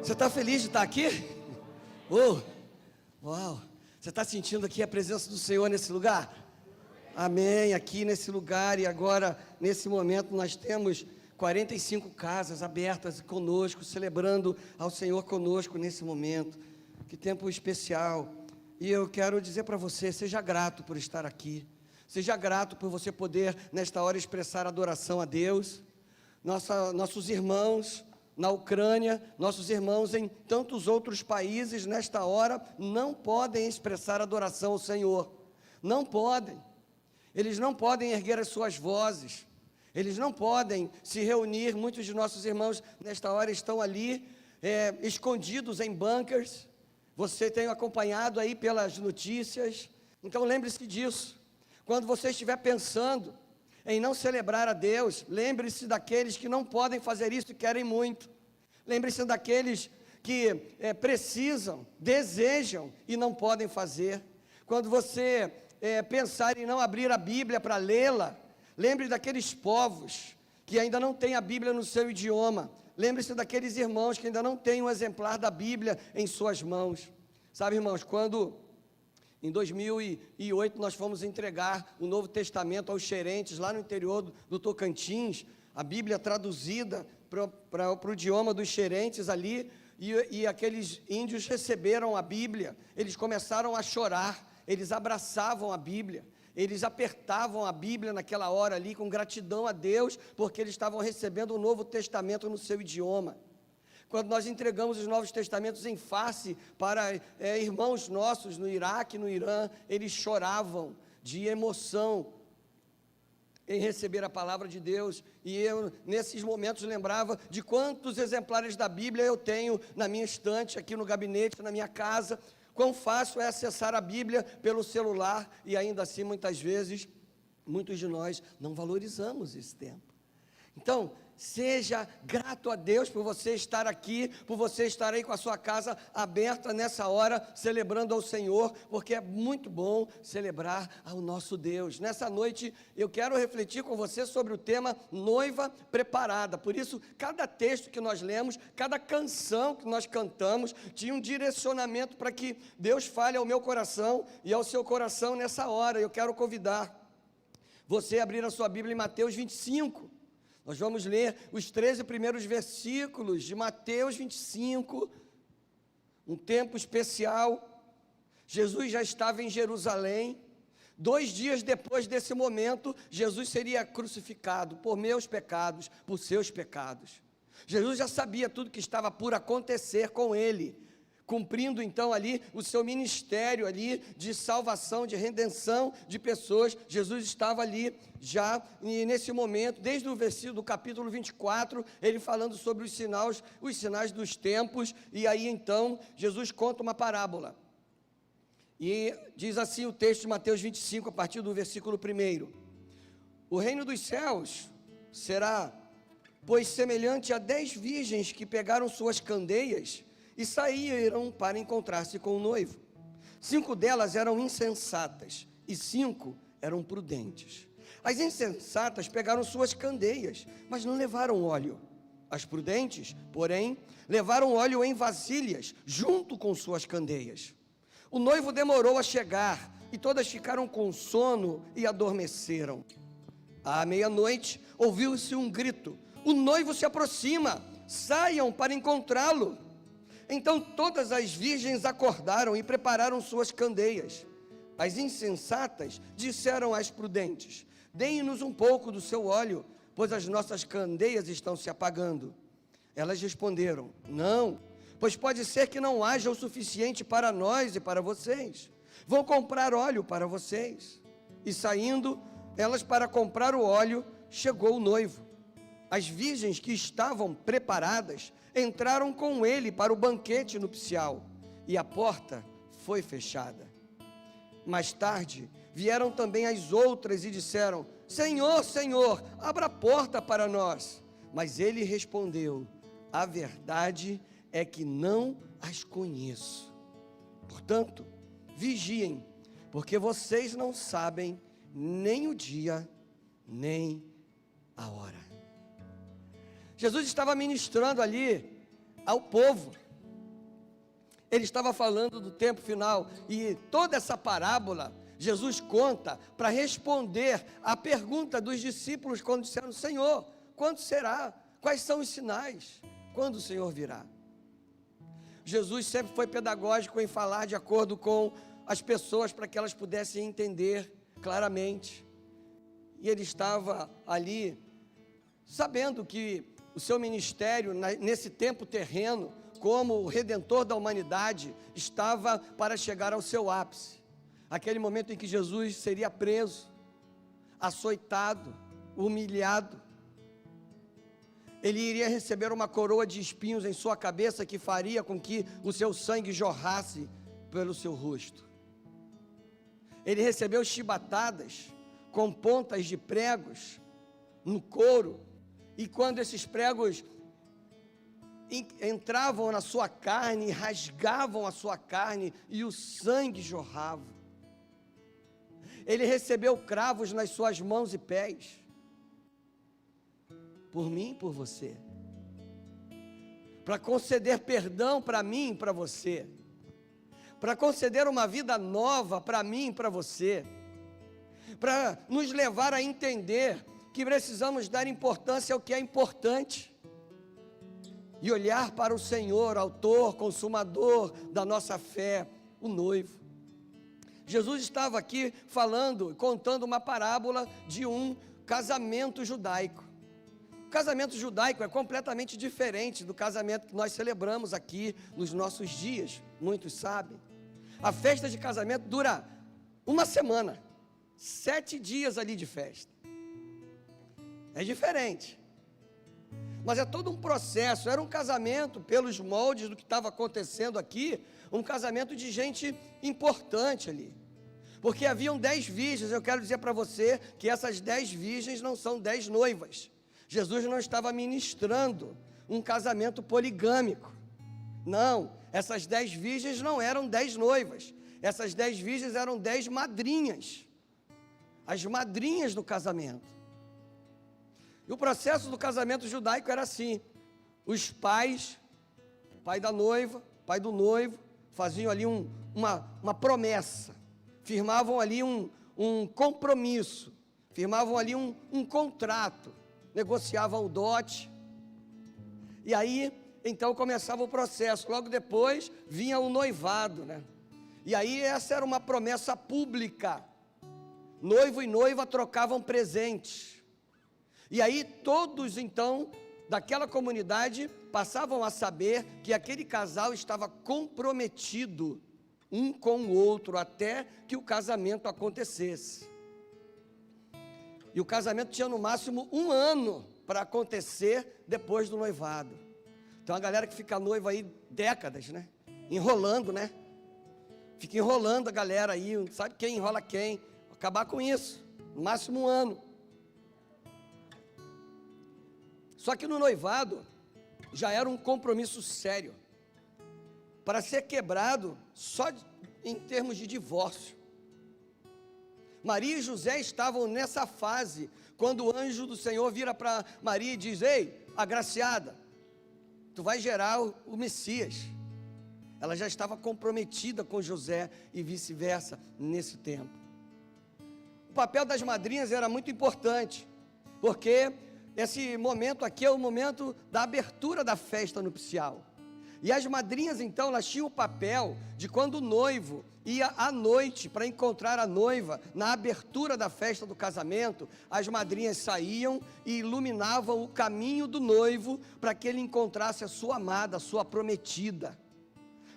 Você está feliz de estar aqui? Oh, uau! Você está sentindo aqui a presença do Senhor nesse lugar? Amém, aqui nesse lugar. E agora, nesse momento, nós temos 45 casas abertas conosco, celebrando ao Senhor conosco nesse momento. Que tempo especial. E eu quero dizer para você, seja grato por estar aqui. Seja grato por você poder, nesta hora, expressar adoração a Deus. Nossos irmãos na Ucrânia, nossos irmãos em tantos outros países, nesta hora, não podem expressar adoração ao Senhor. Não podem. Eles não podem erguer as suas vozes. Eles não podem se reunir. Muitos de nossos irmãos, nesta hora, estão ali, escondidos em bunkers. Você tem acompanhado aí pelas notícias. Então, lembre-se disso. Quando você estiver pensando em não celebrar a Deus, lembre-se daqueles que não podem fazer isso e querem muito. Lembre-se daqueles que precisam, desejam e não podem fazer. Quando você pensar em não abrir a Bíblia para lê-la, lembre daqueles povos que ainda não têm a Bíblia no seu idioma. Lembre-se daqueles irmãos que ainda não têm um exemplar da Bíblia em suas mãos. Sabe, irmãos, quando em 2008 nós fomos entregar o Novo Testamento aos xerentes lá no interior do Tocantins, a Bíblia traduzida para o idioma dos xerentes ali, e aqueles índios receberam a Bíblia, eles começaram a chorar, eles abraçavam a Bíblia, eles apertavam a Bíblia naquela hora ali com gratidão a Deus, porque eles estavam recebendo o Novo Testamento no seu idioma. Quando nós entregamos os Novos Testamentos em face para irmãos nossos no Iraque, no Irã, eles choravam de emoção em receber a palavra de Deus, e eu nesses momentos lembrava de quantos exemplares da Bíblia eu tenho na minha estante, aqui no gabinete, na minha casa, quão fácil é acessar a Bíblia pelo celular, e ainda assim muitas vezes, muitos de nós não valorizamos esse tempo. Então, seja grato a Deus por você estar aqui, por você estar aí com a sua casa aberta nessa hora, celebrando ao Senhor, porque é muito bom celebrar ao nosso Deus. Nessa noite, eu quero refletir com você sobre o tema noiva preparada. Por isso, cada texto que nós lemos, cada canção que nós cantamos, tinha um direcionamento para que Deus fale ao meu coração e ao seu coração nessa hora. Eu quero convidar você a abrir a sua Bíblia em Mateus 25. Nós vamos ler os 13 primeiros versículos de Mateus 25, um tempo especial. Jesus já estava em Jerusalém. 2 dias depois desse momento, Jesus seria crucificado por meus pecados, por seus pecados. Jesus já sabia tudo que estava por acontecer com ele, cumprindo então ali o seu ministério ali de salvação, de redenção de pessoas. Jesus estava ali já, e nesse momento, desde o versículo do capítulo 24, ele falando sobre os sinais dos tempos, e aí então, Jesus conta uma parábola, e diz assim o texto de Mateus 25, a partir do versículo 1, o reino dos céus será, pois, semelhante a 10 virgens que pegaram suas candeias, e saíram para encontrar-se com o noivo. 5 delas eram insensatas, e 5 eram prudentes. As insensatas pegaram suas candeias, mas não levaram óleo. As prudentes, porém, levaram óleo em vasilhas, junto com suas candeias. O noivo demorou a chegar, e todas ficaram com sono e adormeceram. À meia-noite, ouviu-se um grito: o noivo se aproxima, saiam para encontrá-lo. Então todas as virgens acordaram e prepararam suas candeias. As insensatas disseram às prudentes: deem-nos um pouco do seu óleo, pois as nossas candeias estão se apagando. Elas responderam: não, pois pode ser que não haja o suficiente para nós e para vocês. Vou comprar óleo para vocês. E saindo elas para comprar o óleo, chegou o noivo. As virgens que estavam preparadas entraram com ele para o banquete nupcial, e a porta foi fechada. Mais tarde, vieram também as outras e disseram: Senhor, Senhor, abra a porta para nós. Mas ele respondeu: a verdade é que não as conheço. Portanto, vigiem, porque vocês não sabem nem o dia, nem a hora. Jesus estava ministrando ali ao povo, Ele estava falando do tempo final, e toda essa parábola Jesus conta para responder à pergunta dos discípulos quando disseram: Senhor, quando será? Quais são os sinais? Quando o Senhor virá? Jesus sempre foi pedagógico em falar de acordo com as pessoas, para que elas pudessem entender claramente. E ele estava ali, sabendo que o seu ministério, nesse tempo terreno, como o Redentor da humanidade, estava para chegar ao seu ápice. Aquele momento em que Jesus seria preso, açoitado, humilhado. Ele iria receber uma coroa de espinhos em sua cabeça, que faria com que o seu sangue jorrasse pelo seu rosto. Ele recebeu chibatadas com pontas de pregos no couro, e quando esses pregos entravam na sua carne, rasgavam a sua carne e o sangue jorrava. Ele recebeu cravos nas suas mãos e pés, por mim e por você, para conceder perdão para mim e para você, para conceder uma vida nova para mim e para você, para nos levar a entender que precisamos dar importância ao que é importante, e olhar para o Senhor, autor, consumador da nossa fé, o noivo. Jesus estava aqui falando, contando uma parábola de um casamento judaico. O casamento judaico é completamente diferente do casamento que nós celebramos aqui nos nossos dias, muitos sabem. A festa de casamento dura uma semana, 7 dias ali de festa. É diferente. Mas é todo um processo. Era um casamento, pelos moldes do que estava acontecendo aqui, um casamento de gente importante ali, porque haviam 10 virgens. Eu quero dizer para você que essas 10 virgens não são 10 noivas. Jesus não estava ministrando um casamento poligâmico, não, essas 10 virgens não eram 10 noivas, essas 10 virgens eram 10 madrinhas, as madrinhas do casamento. E o processo do casamento judaico era assim: os pais, pai da noiva, pai do noivo, faziam ali uma promessa, firmavam ali um compromisso, firmavam ali um contrato, negociavam o dote, e aí, então começava o processo. Logo depois vinha o noivado, né? E aí essa era uma promessa pública, noivo e noiva trocavam presentes, e aí todos então daquela comunidade passavam a saber que aquele casal estava comprometido um com o outro, até que o casamento acontecesse. E o casamento tinha no máximo 1 ano para acontecer depois do noivado. Então a galera que fica noiva aí décadas, né? Enrolando, né? Fica enrolando a galera aí, sabe quem enrola quem? Acabar com isso, no máximo 1 ano. Só que no noivado já era um compromisso sério, para ser quebrado só em termos de divórcio. Maria e José estavam nessa fase, quando o anjo do Senhor vira para Maria e diz: ei, agraciada, tu vai gerar o Messias. Ela já estava comprometida com José e vice-versa nesse tempo. O papel das madrinhas era muito importante, porque esse momento aqui é o momento da abertura da festa nupcial. E as madrinhas então, elas tinham o papel de, quando o noivo ia à noite para encontrar a noiva, na abertura da festa do casamento, as madrinhas saíam e iluminavam o caminho do noivo para que ele encontrasse a sua amada, a sua prometida,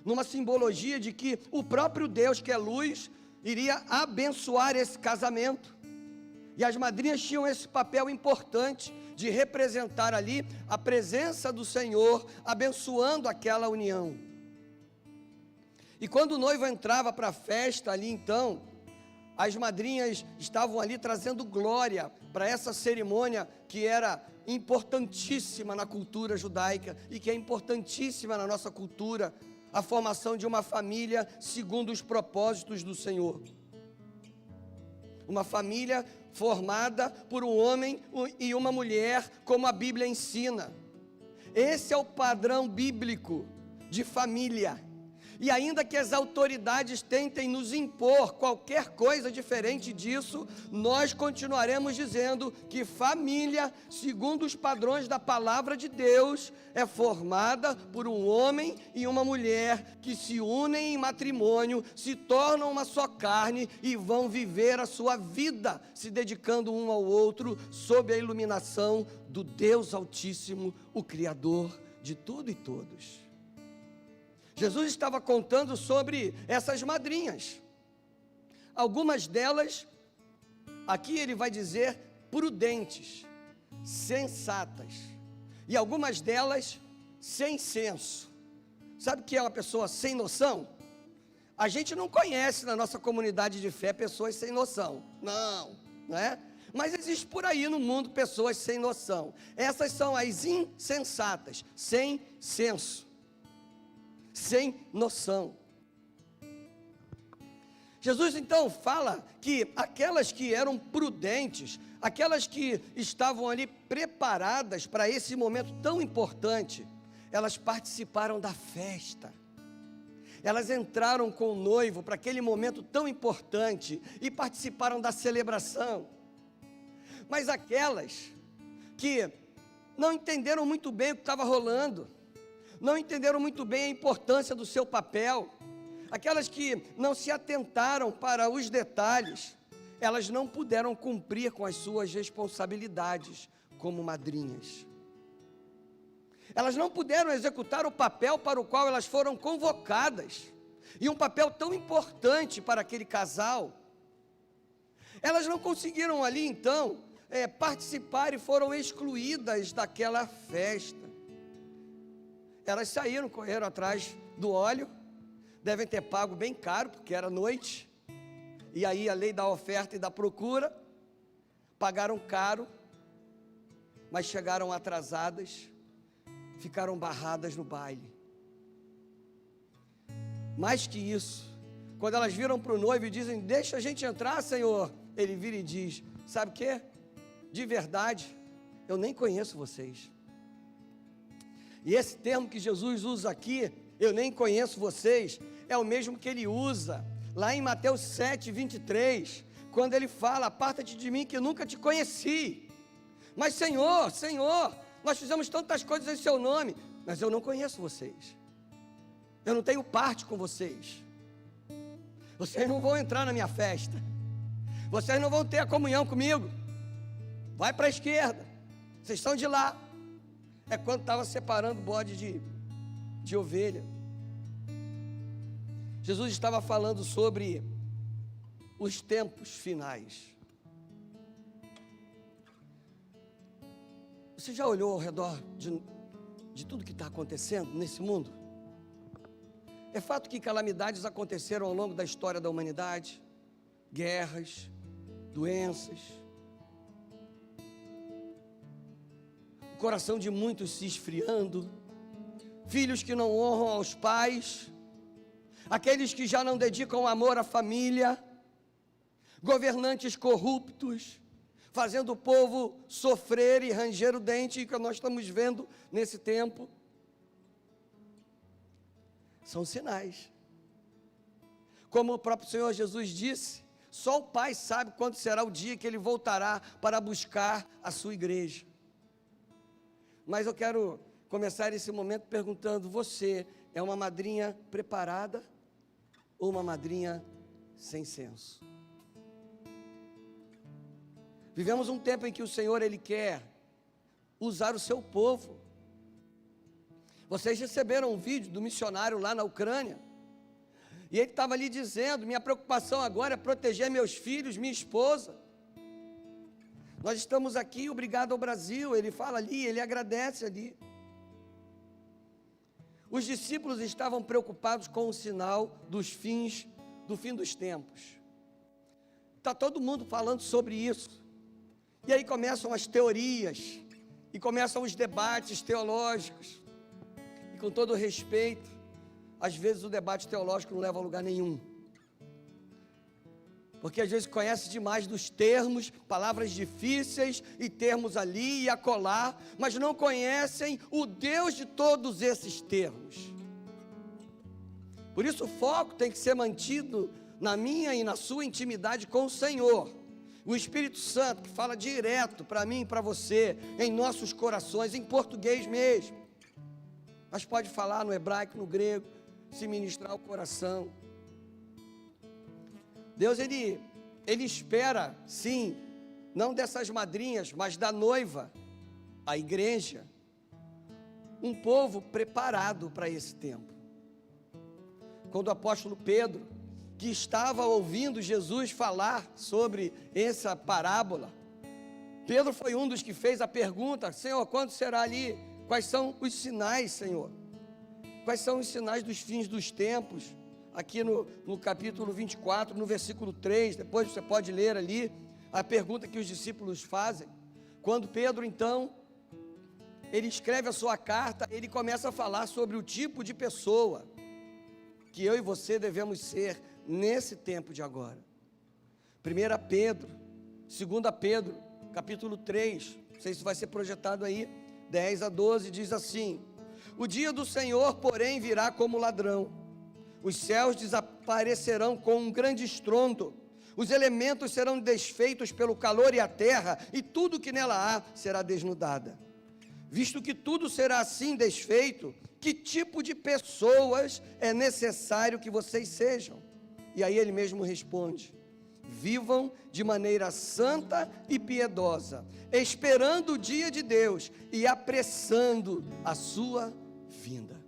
numa simbologia de que o próprio Deus, que é luz, iria abençoar esse casamento. E as madrinhas tinham esse papel importante de representar ali a presença do Senhor, abençoando aquela união. E quando o noivo entrava para a festa ali, então, as madrinhas estavam ali trazendo glória para essa cerimônia que era importantíssima na cultura judaica e que é importantíssima na nossa cultura, a formação de uma família segundo os propósitos do Senhor. Uma família formada por um homem e uma mulher, como a Bíblia ensina. Esse é o padrão bíblico de família. E ainda que as autoridades tentem nos impor qualquer coisa diferente disso, nós continuaremos dizendo que família, segundo os padrões da palavra de Deus, é formada por um homem e uma mulher que se unem em matrimônio, se tornam uma só carne e vão viver a sua vida, se dedicando um ao outro, sob a iluminação do Deus Altíssimo, o Criador de tudo e todos. Jesus estava contando sobre essas madrinhas. Algumas delas, aqui ele vai dizer prudentes, sensatas. E algumas delas sem senso. Sabe o que é uma pessoa sem noção? A gente não conhece na nossa comunidade de fé pessoas sem noção. Não é? Mas existe por aí no mundo pessoas sem noção. Essas são as insensatas, sem senso, sem noção. Jesus então fala que aquelas que eram prudentes, aquelas que estavam ali preparadas para esse momento tão importante, elas participaram da festa. Elas entraram com o noivo para aquele momento tão importante e participaram da celebração. Mas aquelas que não entenderam muito bem o que estava rolando, não entenderam muito bem a importância do seu papel, aquelas que não se atentaram para os detalhes, elas não puderam cumprir com as suas responsabilidades como madrinhas. Elas não puderam executar o papel para o qual elas foram convocadas, e um papel tão importante para aquele casal. Elas não conseguiram ali então participar e foram excluídas daquela festa. Elas saíram, correram atrás do óleo, devem ter pago bem caro, porque era noite, e aí a lei da oferta e da procura, pagaram caro, mas chegaram atrasadas, ficaram barradas no baile. Mais que isso, quando elas viram para o noivo e dizem, deixa a gente entrar, Senhor, ele vira e diz, sabe o quê? De verdade, eu nem conheço vocês. E esse termo que Jesus usa aqui, eu nem conheço vocês, é o mesmo que ele usa lá em Mateus 7, 23, quando ele fala, aparta-te de mim que eu nunca te conheci. Mas Senhor, nós fizemos tantas coisas em seu nome, mas eu não conheço vocês. Eu não tenho parte com vocês. Vocês não vão entrar na minha festa. Vocês não vão ter a comunhão comigo. Vai para a esquerda, vocês estão de lá. É quando estava separando bode de ovelha. Jesus estava falando sobre os tempos finais. Você já olhou ao redor de tudo que está acontecendo nesse mundo? É fato que calamidades aconteceram ao longo da história da humanidade, guerras, doenças, o coração de muitos se esfriando, filhos que não honram aos pais, aqueles que já não dedicam amor à família, governantes corruptos, fazendo o povo sofrer e ranger o dente, que nós estamos vendo nesse tempo. São sinais. Como o próprio Senhor Jesus disse, só o Pai sabe quando será o dia que Ele voltará para buscar a sua igreja. Mas eu quero começar esse momento perguntando, você é uma madrinha preparada ou uma madrinha sem senso? Vivemos um tempo em que o Senhor, Ele quer usar o seu povo. Vocês receberam um vídeo do missionário lá na Ucrânia, e ele estava ali dizendo, minha preocupação agora é proteger meus filhos, minha esposa. Nós estamos aqui, obrigado ao Brasil, ele fala ali, ele agradece ali. Os discípulos estavam preocupados com o sinal do fim dos tempos. Está todo mundo falando sobre isso. E aí começam as teorias, e começam os debates teológicos. E com todo respeito, às vezes o debate teológico não leva a lugar nenhum. Porque às vezes conhece demais dos termos, palavras difíceis e termos ali e acolá, mas não conhecem o Deus de todos esses termos. Por isso o foco tem que ser mantido na minha e na sua intimidade com o Senhor. O Espírito Santo que fala direto para mim e para você, em nossos corações, em português mesmo. Mas pode falar no hebraico, no grego, se ministrar o coração. Deus, Ele espera, sim, não dessas madrinhas, mas da noiva, a igreja, um povo preparado para esse tempo. Quando o apóstolo Pedro, que estava ouvindo Jesus falar sobre essa parábola, Pedro foi um dos que fez a pergunta: Senhor, quando será ali? Quais são os sinais, Senhor? Quais são os sinais dos fins dos tempos? Aqui no capítulo 24, no versículo 3, depois você pode ler ali, a pergunta que os discípulos fazem. Quando Pedro, então, ele escreve a sua carta, ele começa a falar sobre o tipo de pessoa que eu e você devemos ser nesse tempo de agora. 1 Pedro, 2 Pedro, capítulo 3, não sei se vai ser projetado aí, 10 a 12, diz assim: o dia do Senhor, porém, virá como ladrão. Os céus desaparecerão com um grande estrondo, os elementos serão desfeitos pelo calor e a terra, e tudo que nela há será desnudada. Visto que tudo será assim desfeito, que tipo de pessoas é necessário que vocês sejam? E aí ele mesmo responde: vivam de maneira santa e piedosa, esperando o dia de Deus e apressando a sua vinda.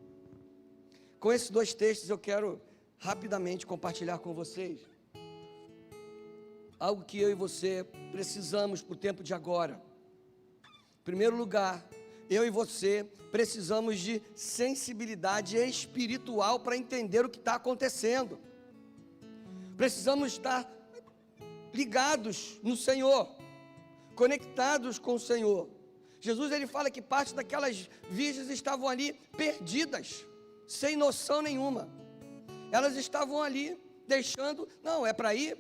Com esses dois textos eu quero rapidamente compartilhar com vocês algo que eu e você precisamos para o tempo de agora. Em primeiro lugar, eu e você precisamos de sensibilidade espiritual para entender o que está acontecendo. Precisamos estar ligados no Senhor, conectados com o Senhor. Jesus, ele fala que parte daquelas virgens estavam ali perdidas, sem noção nenhuma. Elas estavam ali deixando, não, é para ir,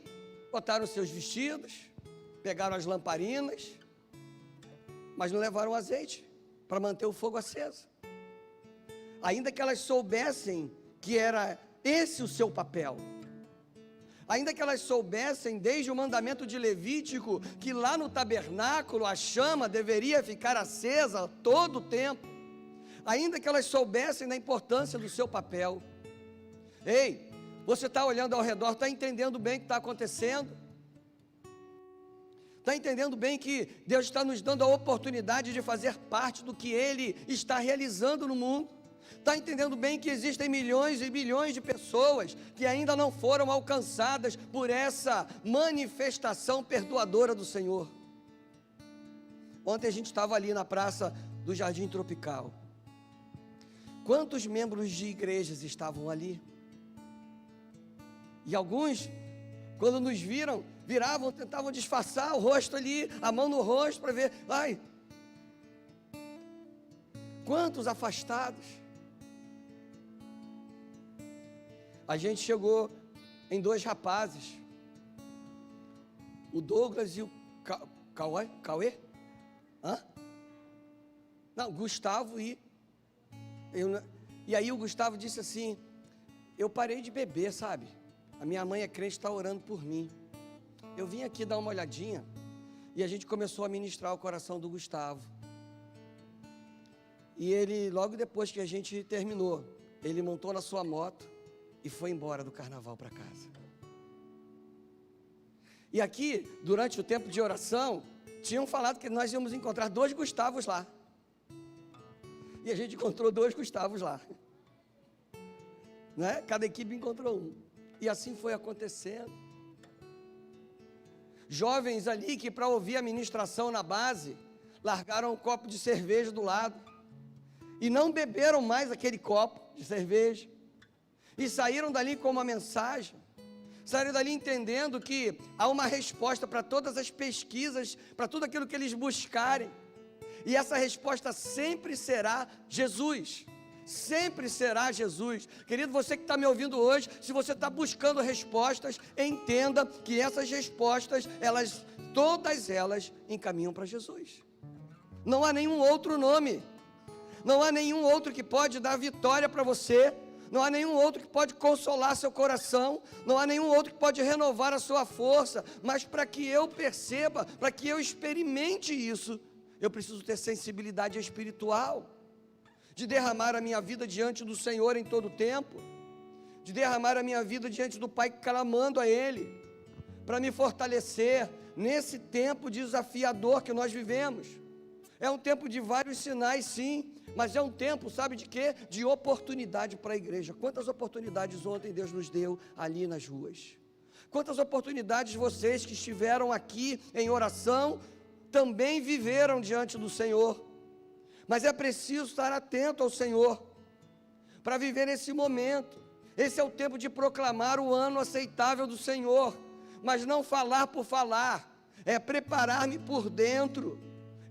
botaram seus vestidos, pegaram as lamparinas, mas não levaram azeite para manter o fogo aceso. Ainda que elas soubessem que era esse o seu papel, ainda que elas soubessem desde o mandamento de Levítico que lá no tabernáculo a chama deveria ficar acesa todo o tempo, ainda que elas soubessem da importância do seu papel. Ei, você está olhando ao redor, está entendendo bem o que está acontecendo? Está entendendo bem que Deus está nos dando a oportunidade de fazer parte do que Ele está realizando no mundo? Está entendendo bem que existem milhões e milhões de pessoas que ainda não foram alcançadas por essa manifestação perdoadora do Senhor? Ontem a gente estava ali na praça do Jardim Tropical. Quantos membros de igrejas estavam ali? E alguns, quando nos viram, viravam, tentavam disfarçar o rosto ali, a mão no rosto para ver. Ai, quantos afastados. A gente chegou em dois rapazes, o Douglas e o Cauê? Hã? Não, Gustavo e aí o Gustavo disse assim: eu parei de beber, sabe? A minha mãe é crente, está orando por mim. Eu vim aqui dar uma olhadinha. E a gente começou a ministrar o coração do Gustavo. E ele, logo depois que a gente terminou, ele montou na sua moto e foi embora do carnaval para casa. E aqui, durante o tempo de oração, tinham falado que nós íamos encontrar 2 Gustavos lá. E a gente encontrou 2 Gustavos lá. Né? Cada equipe encontrou um. E assim foi acontecendo. Jovens ali que, para ouvir a ministração na base, largaram um copo de cerveja do lado e não beberam mais aquele copo de cerveja, e saíram dali com uma mensagem, saíram dali entendendo que há uma resposta para todas as pesquisas, para tudo aquilo que eles buscarem, e essa resposta sempre será Jesus. Sempre será Jesus. Querido, você que está me ouvindo hoje, se você está buscando respostas, entenda que essas respostas, todas elas encaminham para Jesus. Não há nenhum outro nome, não há nenhum outro que pode dar vitória para você, não há nenhum outro que pode consolar seu coração, não há nenhum outro que pode renovar a sua força, mas para que eu perceba, para que eu experimente isso, eu preciso ter sensibilidade espiritual, de derramar a minha vida diante do Senhor em todo o tempo, de derramar a minha vida diante do Pai, clamando a Ele, para me fortalecer nesse tempo desafiador que nós vivemos. É um tempo de vários sinais, sim, mas é um tempo, sabe de quê? De oportunidade para a igreja. Quantas oportunidades ontem Deus nos deu ali nas ruas? Quantas oportunidades vocês que estiveram aqui em oração também viveram diante do Senhor? Mas é preciso estar atento ao Senhor para viver esse momento. Esse é o tempo de proclamar o ano aceitável do Senhor, mas não falar por falar, é preparar-me por dentro,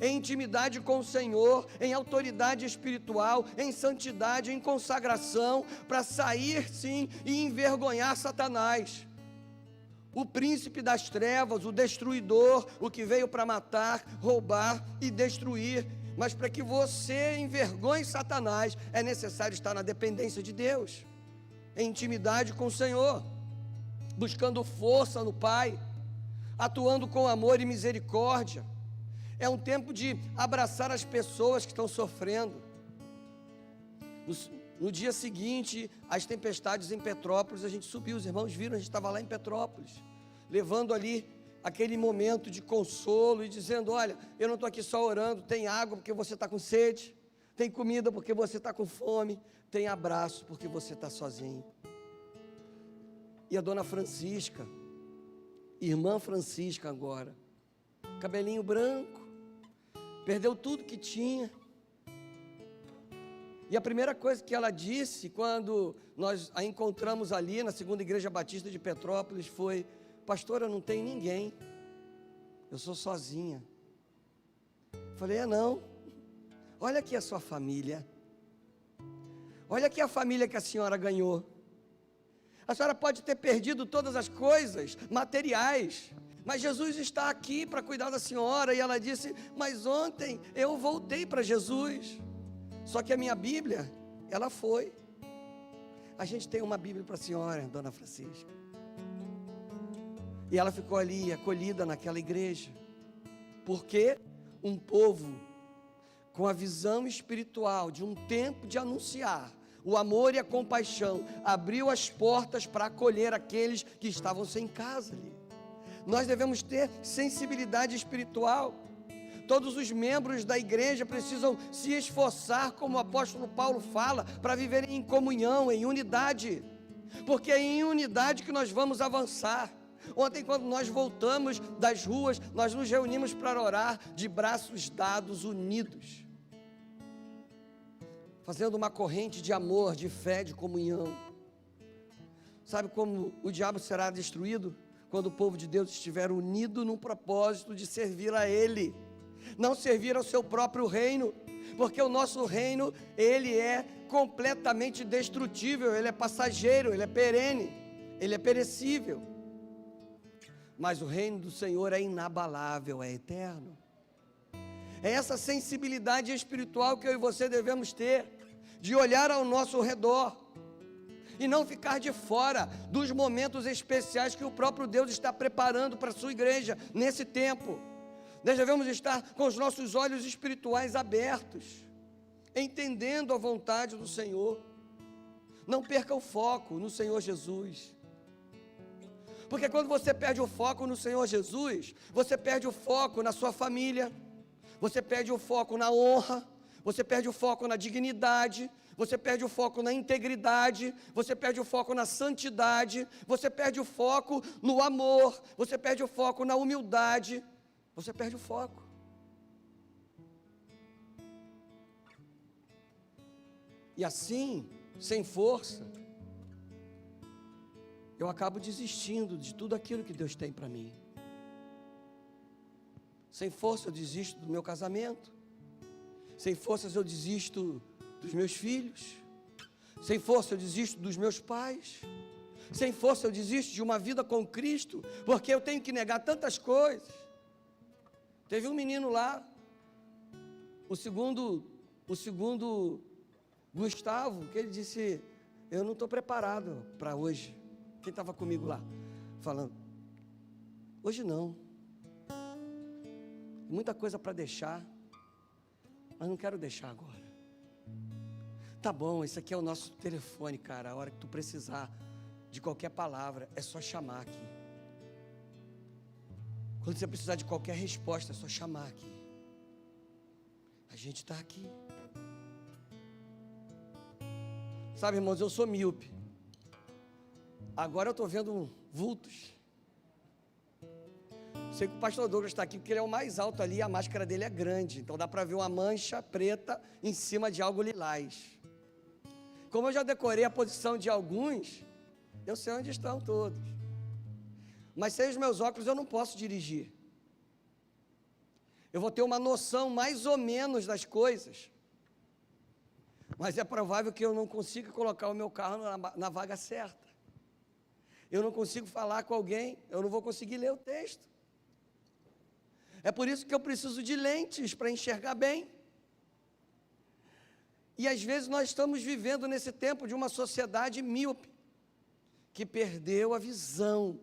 em intimidade com o Senhor, em autoridade espiritual, em santidade, em consagração, para sair sim e envergonhar Satanás, o príncipe das trevas, o destruidor, o que veio para matar, roubar e destruir. Mas para que você envergonhe Satanás, é necessário estar na dependência de Deus, em intimidade com o Senhor, buscando força no Pai, atuando com amor e misericórdia. É um tempo de abraçar as pessoas que estão sofrendo. No dia seguinte, as tempestades em Petrópolis, a gente subiu, os irmãos viram, a gente estava lá em Petrópolis, levando ali aquele momento de consolo e dizendo: olha, eu não estou aqui só orando, tem água porque você está com sede, tem comida porque você está com fome, tem abraço porque você está sozinho. E a dona Francisca, irmã Francisca agora, cabelinho branco, perdeu tudo que tinha. E a primeira coisa que ela disse quando nós a encontramos ali na segunda igreja batista de Petrópolis foi: pastora, não tem ninguém, eu sou sozinha. Falei: é não, olha aqui a sua família, olha aqui a família que a senhora ganhou. A senhora pode ter perdido todas as coisas materiais, mas Jesus está aqui para cuidar da senhora. E ela disse: mas ontem eu voltei para Jesus, só que a minha Bíblia, ela foi. A gente tem uma Bíblia para a senhora, dona Francisca. E ela ficou ali acolhida naquela igreja, porque um povo com a visão espiritual de um tempo de anunciar o amor e a compaixão, abriu as portas para acolher aqueles que estavam sem casa ali. Nós devemos ter sensibilidade espiritual. Todos os membros da igreja precisam se esforçar, como o apóstolo Paulo fala, para viverem em comunhão, em unidade, porque é em unidade que nós vamos avançar. Ontem, quando nós voltamos das ruas, nós nos reunimos para orar de braços dados, unidos, fazendo uma corrente de amor, de fé, de comunhão. Sabe como o diabo será destruído? Quando o povo de Deus estiver unido num propósito de servir a Ele, não servir ao seu próprio reino, porque o nosso reino, ele é completamente destrutível, ele é passageiro, ele é perene, ele é perecível, mas o reino do Senhor é inabalável, é eterno. É essa sensibilidade espiritual que eu e você devemos ter, de olhar ao nosso redor, e não ficar de fora dos momentos especiais que o próprio Deus está preparando para a sua igreja, nesse tempo. Nós devemos estar com os nossos olhos espirituais abertos, entendendo a vontade do Senhor. Não perca o foco no Senhor Jesus, porque quando você perde o foco no Senhor Jesus, você perde o foco na sua família, você perde o foco na honra, você perde o foco na dignidade, você perde o foco na integridade, você perde o foco na santidade, você perde o foco no amor, você perde o foco na humildade, você perde o foco. E assim, sem força, eu acabo desistindo de tudo aquilo que Deus tem para mim. Sem força eu desisto do meu casamento, sem forças eu desisto dos meus filhos, sem força eu desisto dos meus pais, sem força eu desisto de uma vida com Cristo, porque eu tenho que negar tantas coisas. Teve um menino lá, o segundo Gustavo, que ele disse: eu não estou preparado para hoje. Quem estava comigo lá, falando, hoje não, muita coisa para deixar, mas não quero deixar agora. Tá bom, esse aqui é o nosso telefone, cara, a hora que tu precisar de qualquer palavra, é só chamar aqui. Quando você precisar de qualquer resposta, é só chamar aqui. A gente está aqui. Sabe, irmãos, eu sou míope. Agora eu estou vendo vultos. Sei que o pastor Douglas está aqui, porque ele é o mais alto ali, e a máscara dele é grande. Então dá para ver uma mancha preta em cima de algo lilás. Como eu já decorei a posição de alguns, eu sei onde estão todos. Mas sem os meus óculos eu não posso dirigir. Eu vou ter uma noção mais ou menos das coisas. Mas é provável que eu não consiga colocar o meu carro na vaga certa. Eu não consigo falar com alguém, eu não vou conseguir ler o texto. É por isso que eu preciso de lentes para enxergar bem. E às vezes nós estamos vivendo nesse tempo de uma sociedade míope, que perdeu a visão.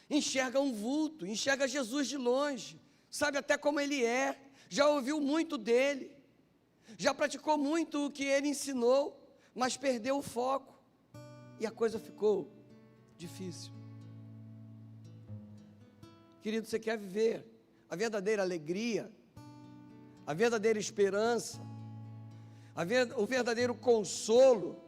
Enxerga um vulto, enxerga Jesus de longe, sabe até como ele é, já ouviu muito dele, já praticou muito o que ele ensinou, mas perdeu o foco, e a coisa ficou difícil. Querido, você quer viver a verdadeira alegria, a verdadeira esperança, o verdadeiro consolo,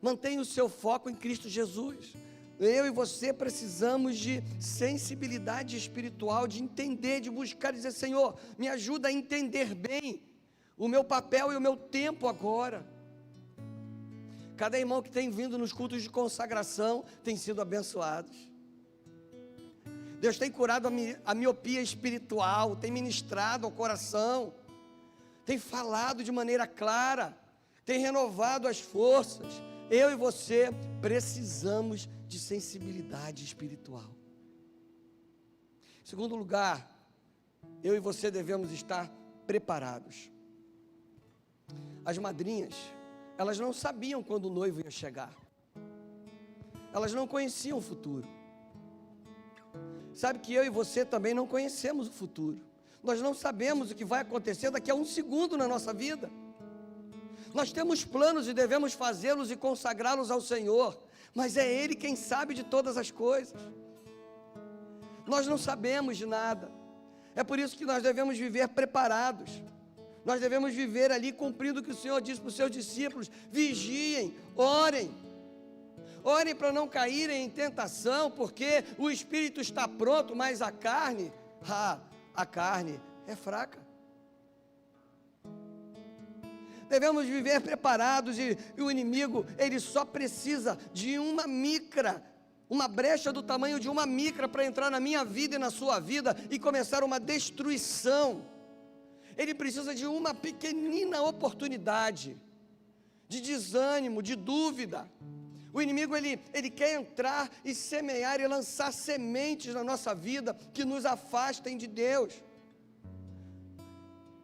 mantenha o seu foco em Cristo Jesus. Eu e você precisamos de sensibilidade espiritual, de entender, de buscar, dizer, Senhor, me ajuda a entender bem o meu papel e o meu tempo agora. Cada irmão que tem vindo nos cultos de consagração tem sido abençoados. Deus tem curado a miopia espiritual, tem ministrado ao coração, tem falado de maneira clara, tem renovado as forças. Eu e você precisamos de sensibilidade espiritual. Em segundo lugar, eu e você devemos estar preparados. As madrinhas, elas não sabiam quando o noivo ia chegar. Elas não conheciam o futuro. Sabe que eu e você também não conhecemos o futuro. Nós não sabemos o que vai acontecer daqui a um segundo na nossa vida. Nós temos planos e devemos fazê-los e consagrá-los ao Senhor, mas é Ele quem sabe de todas as coisas. Nós não sabemos de nada. É por isso que nós devemos viver preparados. Nós devemos viver ali cumprindo o que o Senhor disse para os seus discípulos: vigiem, orem. Orem para não caírem em tentação, porque o espírito está pronto, mas a carne é fraca. Devemos viver preparados e o inimigo, ele só precisa de uma brecha do tamanho de uma micra para entrar na minha vida e na sua vida e começar uma destruição. Ele precisa de uma pequenina oportunidade, de desânimo, de dúvida. O inimigo, ele quer entrar e semear e lançar sementes na nossa vida que nos afastem de Deus.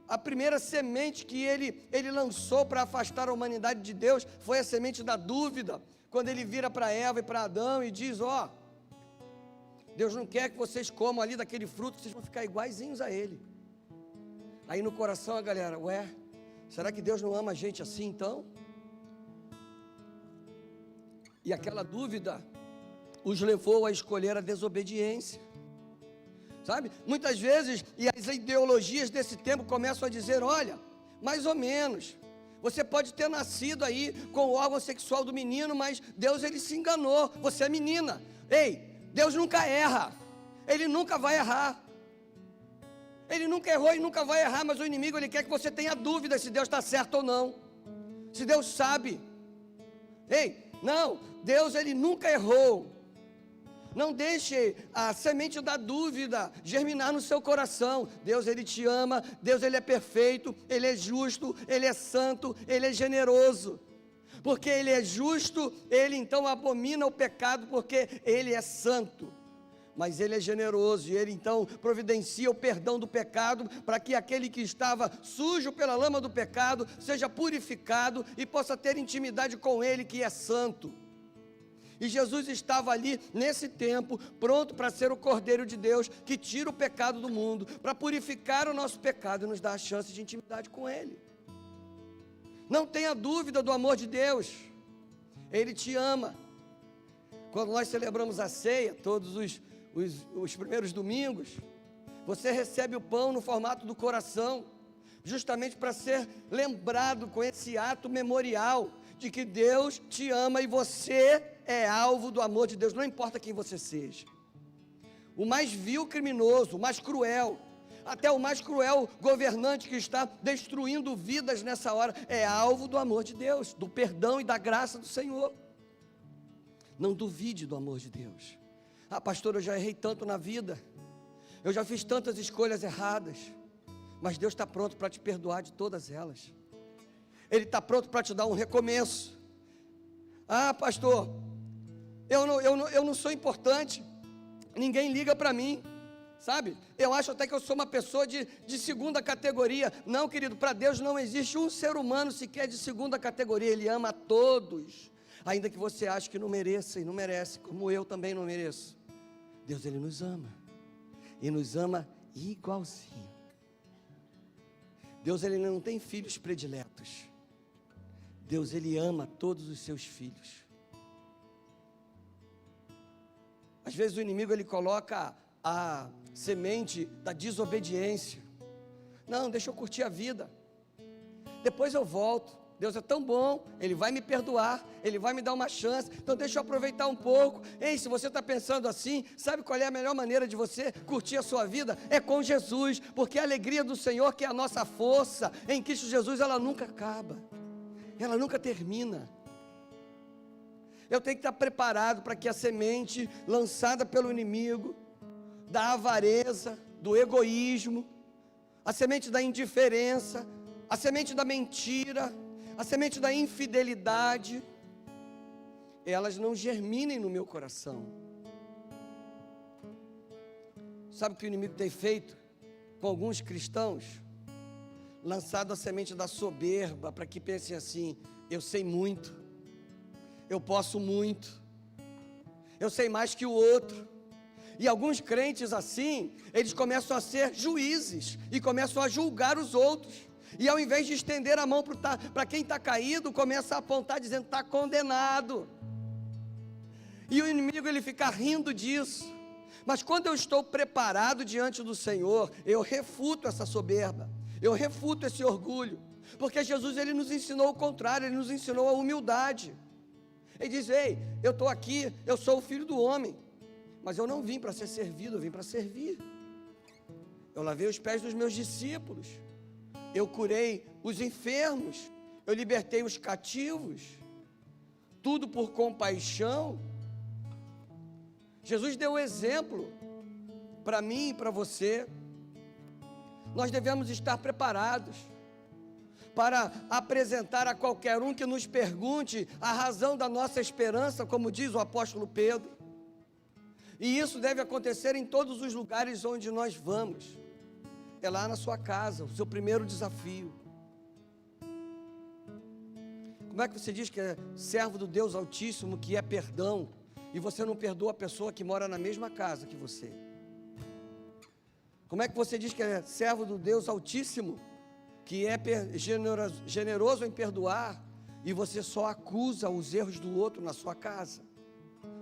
A primeira semente que ele lançou para afastar a humanidade de Deus foi a semente da dúvida, quando ele vira para Eva e para Adão e diz, Deus não quer que vocês comam ali daquele fruto, vocês vão ficar iguaizinhos a ele. Aí no coração a galera, será que Deus não ama a gente assim então? E aquela dúvida os levou a escolher a desobediência. Sabe? Muitas vezes, e as ideologias desse tempo começam a dizer, olha, mais ou menos, você pode ter nascido aí com o órgão sexual do menino, mas Deus, ele se enganou, você é menina. Ei, Deus nunca erra, Ele nunca vai errar. Ele nunca errou e nunca vai errar, mas o inimigo, ele quer que você tenha dúvida se Deus está certo ou não, se Deus sabe. Ei, não, Deus, ele nunca errou. Não deixe a semente da dúvida germinar no seu coração. Deus, ele te ama, Deus, ele é perfeito, ele é justo, ele é santo, ele é generoso. Porque ele é justo, ele então abomina o pecado, porque ele é santo. mas Ele é generoso, e Ele então providencia o perdão do pecado, para que aquele que estava sujo pela lama do pecado, seja purificado e possa ter intimidade com Ele, que é santo. E Jesus estava ali, nesse tempo, pronto para ser o Cordeiro de Deus, que tira o pecado do mundo, para purificar o nosso pecado e nos dar a chance de intimidade com Ele. Não tenha dúvida do amor de Deus, Ele te ama. Quando nós celebramos a ceia, todos os primeiros domingos, você recebe o pão no formato do coração, justamente para ser lembrado com esse ato memorial, de que Deus te ama e você é alvo do amor de Deus, não importa quem você seja. O mais vil criminoso, o mais cruel, até o mais cruel governante que está destruindo vidas nessa hora, é alvo do amor de Deus, do perdão e da graça do Senhor. Não duvide do amor de Deus. Ah, pastor, eu já errei tanto na vida, eu já fiz tantas escolhas erradas, mas Deus está pronto para te perdoar de todas elas. Ele está pronto para te dar um recomeço. Ah, pastor, eu não sou importante, ninguém liga para mim, sabe? Eu acho até que eu sou uma pessoa de segunda categoria. Não, querido, para Deus não existe um ser humano sequer de segunda categoria. Ele ama a todos, ainda que você ache que não mereça e não merece, como eu também não mereço. Deus, Ele nos ama, e nos ama igualzinho. Deus, Ele não tem filhos prediletos. Deus, Ele ama todos os seus filhos. Às vezes o inimigo, ele coloca a semente da desobediência. Não, deixa eu curtir a vida, depois eu volto. Deus é tão bom, Ele vai me perdoar, Ele vai me dar uma chance, então deixa eu aproveitar um pouco. Ei, se você está pensando assim, sabe qual é a melhor maneira de você curtir a sua vida? É com Jesus, porque a alegria do Senhor, que é a nossa força, em Cristo Jesus, ela nunca acaba, ela nunca termina. Eu tenho que estar preparado para que a semente lançada pelo inimigo, da avareza, do egoísmo, a semente da indiferença, a semente da mentira, a semente da infidelidade, elas não germinem no meu coração. Sabe o que o inimigo tem feito com alguns cristãos? Lançado a semente da soberba, para que pensem assim: eu sei muito, eu posso muito, eu sei mais que o outro. E alguns crentes assim, eles começam a ser juízes e começam a julgar os outros. E ao invés de estender a mão para quem está caído, começa a apontar dizendo: está condenado. E o inimigo, ele fica rindo disso. Mas quando eu estou preparado diante do Senhor, eu refuto essa soberba, eu refuto esse orgulho, porque Jesus, Ele nos ensinou o contrário, Ele nos ensinou a humildade. Ele diz: ei, eu estou aqui, eu sou o Filho do homem, mas eu não vim para ser servido, eu vim para servir. Eu lavei os pés dos meus discípulos, eu curei os enfermos, eu libertei os cativos, tudo por compaixão. Jesus deu exemplo para mim e para você. Nós devemos estar preparados para apresentar a qualquer um que nos pergunte a razão da nossa esperança, como diz o apóstolo Pedro. E isso deve acontecer em todos os lugares onde nós vamos. É lá na sua casa, o seu primeiro desafio. Como é que você diz que é servo do Deus Altíssimo, que é perdão, e você não perdoa a pessoa que mora na mesma casa que você? Como é que você diz que é servo do Deus Altíssimo, que é generoso em perdoar, e você só acusa os erros do outro na sua casa?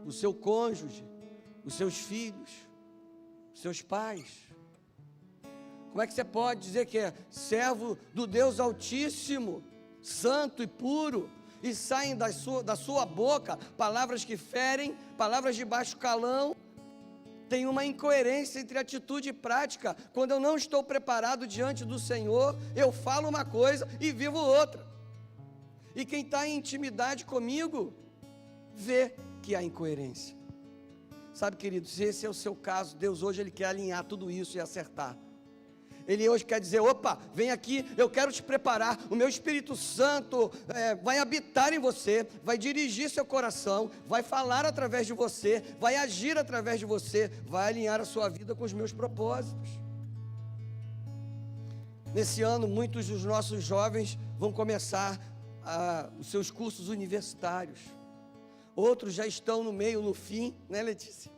O seu cônjuge, os seus filhos, os seus pais. Como é que você pode dizer que é servo do Deus Altíssimo, santo e puro, e saem da sua boca palavras que ferem, palavras de baixo calão? Tem uma incoerência entre atitude e prática. Quando eu não estou preparado diante do Senhor, eu falo uma coisa e vivo outra. E quem está em intimidade comigo, vê que há incoerência. Sabe, querido, se esse é o seu caso, Deus hoje Ele quer alinhar tudo isso e acertar. Ele hoje quer dizer, opa, vem aqui, eu quero te preparar, o meu Espírito Santo vai habitar em você, vai dirigir seu coração, vai falar através de você, vai agir através de você, vai alinhar a sua vida com os meus propósitos. Nesse ano, muitos dos nossos jovens vão começar os seus cursos universitários, outros já estão no meio, no fim, né, Letícia?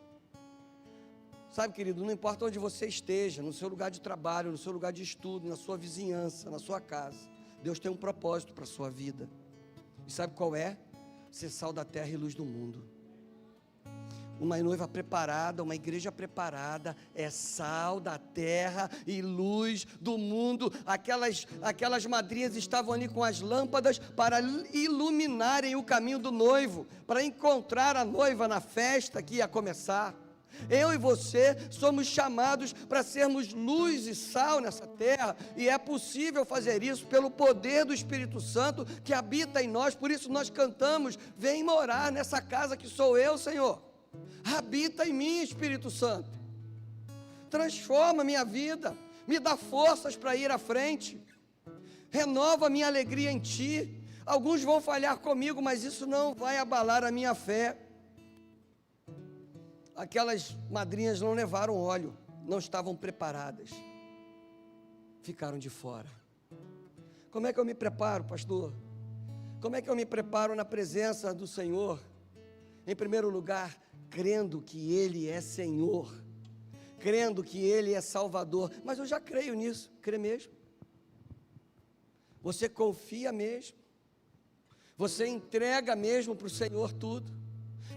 Sabe, querido, não importa onde você esteja, no seu lugar de trabalho, no seu lugar de estudo, na sua vizinhança, na sua casa, Deus tem um propósito para a sua vida. E sabe qual é? Ser sal da terra e luz do mundo. Uma noiva preparada, uma igreja preparada, é sal da terra e luz do mundo. Aquelas madrinhas estavam ali com as lâmpadas para iluminarem o caminho do noivo, para encontrar a noiva na festa que ia começar. Eu e você somos chamados para sermos luz e sal nessa terra, e é possível fazer isso pelo poder do Espírito Santo que habita em nós. Por isso nós cantamos, vem morar nessa casa que sou eu, Senhor. Habita em mim, Espírito Santo, transforma minha vida, me dá forças para ir à frente, renova a minha alegria em Ti. Alguns vão falhar comigo, mas isso não vai abalar a minha fé. Aquelas madrinhas não levaram óleo, não estavam preparadas, ficaram de fora. Como é que eu me preparo, pastor? Como é que eu me preparo na presença do Senhor? Em primeiro lugar, crendo que Ele é Senhor, crendo que Ele é Salvador. Mas eu já creio nisso, crê mesmo? Você confia mesmo? Você entrega mesmo para o Senhor tudo?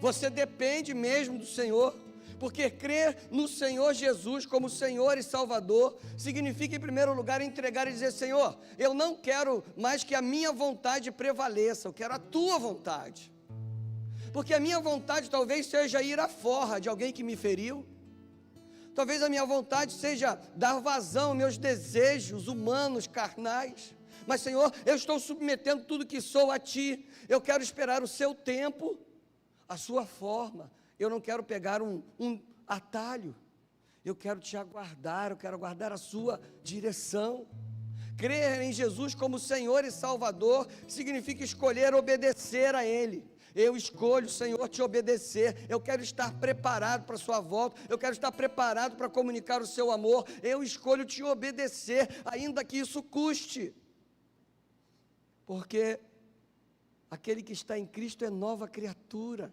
Você depende mesmo do Senhor? Porque crer no Senhor Jesus como Senhor e Salvador significa, em primeiro lugar, entregar e dizer, Senhor, eu não quero mais que a minha vontade prevaleça, eu quero a Tua vontade. Porque a minha vontade talvez seja ir à forra de alguém que me feriu. Talvez a minha vontade seja dar vazão aos meus desejos humanos, carnais. Mas, Senhor, eu estou submetendo tudo que sou a Ti. Eu quero esperar o Seu tempo, a Sua forma. Eu não quero pegar um atalho. Eu quero Te aguardar, eu quero aguardar a Sua direção. Crer em Jesus como Senhor e Salvador significa escolher obedecer a Ele. Eu escolho, Senhor, Te obedecer. Eu quero estar preparado para a Sua volta. Eu quero estar preparado para comunicar o Seu amor. Eu escolho Te obedecer, ainda que isso custe. Porque aquele que está em Cristo é nova criatura.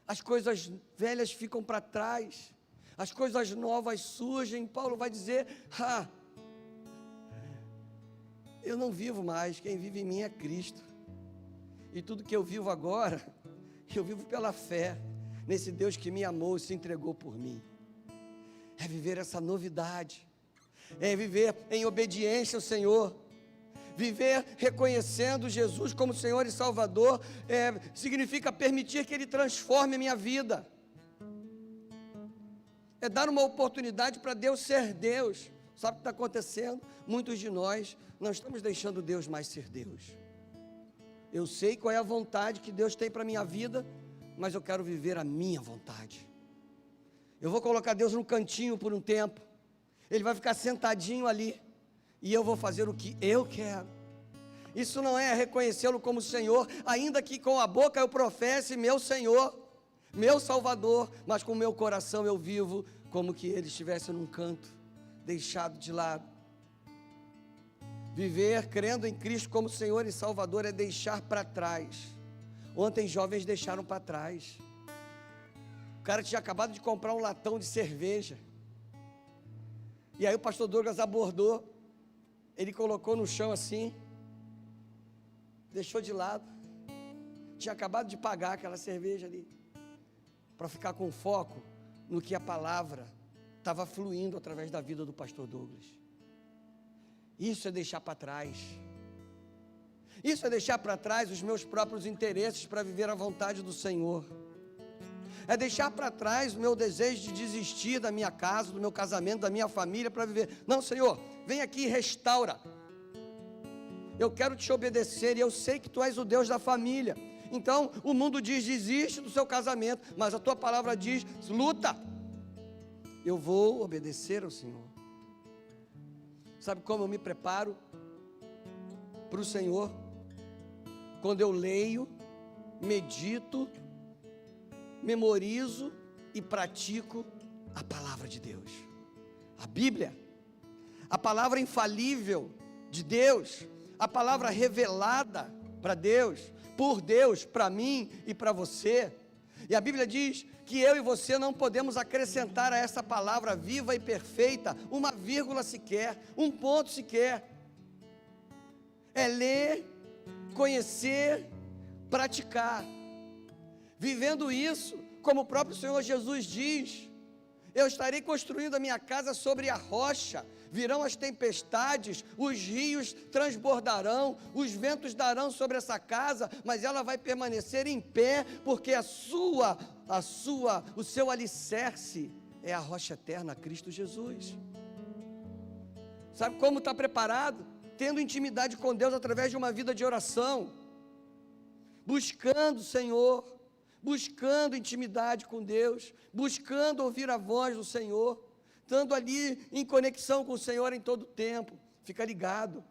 As coisas velhas ficam para trás, as coisas novas surgem. Paulo vai dizer, eu não vivo mais, quem vive em mim é Cristo. E tudo que eu vivo agora, eu vivo pela fé, nesse Deus que me amou e se entregou por mim. É viver essa novidade, é viver em obediência ao Senhor. Viver reconhecendo Jesus como Senhor e Salvador significa permitir que Ele transforme a minha vida. É dar uma oportunidade para Deus ser Deus. Sabe o que está acontecendo? Muitos de nós não estamos deixando Deus mais ser Deus. Eu sei qual é a vontade que Deus tem para a minha vida, mas eu quero viver a minha vontade. Eu vou colocar Deus no cantinho por um tempo. Ele vai ficar sentadinho ali. E eu vou fazer o que eu quero. Isso não é reconhecê-lo como Senhor, ainda que com a boca eu professe meu Senhor, meu Salvador, mas com o meu coração eu vivo como que Ele estivesse num canto, deixado de lado. Viver crendo em Cristo como Senhor e Salvador é deixar para trás. Ontem jovens deixaram para trás. O cara tinha acabado de comprar um latão de cerveja. E aí o pastor Douglas abordou. Ele colocou no chão assim, deixou de lado, tinha acabado de pagar aquela cerveja ali, para ficar com foco no que a palavra estava fluindo através da vida do pastor Douglas. Isso é deixar para trás. Isso é deixar para trás os meus próprios interesses para viver a vontade do Senhor. É deixar para trás o meu desejo de desistir da minha casa, do meu casamento, da minha família para viver. Não, Senhor, vem aqui e restaura. Eu quero Te obedecer e eu sei que Tu és o Deus da família. Então, o mundo diz, desiste do seu casamento, mas a Tua palavra diz, luta. Eu vou obedecer ao Senhor. Sabe como eu me preparo para o Senhor? Quando eu leio, medito, memorizo e pratico a palavra de Deus. A Bíblia, a palavra infalível de Deus, a palavra revelada para Deus, por Deus, para mim e para você. E a Bíblia diz que eu e você não podemos acrescentar a essa palavra viva e perfeita uma vírgula sequer, um ponto sequer. É ler, conhecer, praticar. Vivendo isso, como o próprio Senhor Jesus diz: eu estarei construindo a minha casa sobre a rocha, virão as tempestades, os rios transbordarão, os ventos darão sobre essa casa, mas ela vai permanecer em pé, porque o seu alicerce é a rocha eterna, Cristo Jesus. Sabe como está preparado? Tendo intimidade com Deus através de uma vida de oração, buscando o Senhor, buscando intimidade com Deus, buscando ouvir a voz do Senhor, estando ali em conexão com o Senhor em todo o tempo. Fica ligado.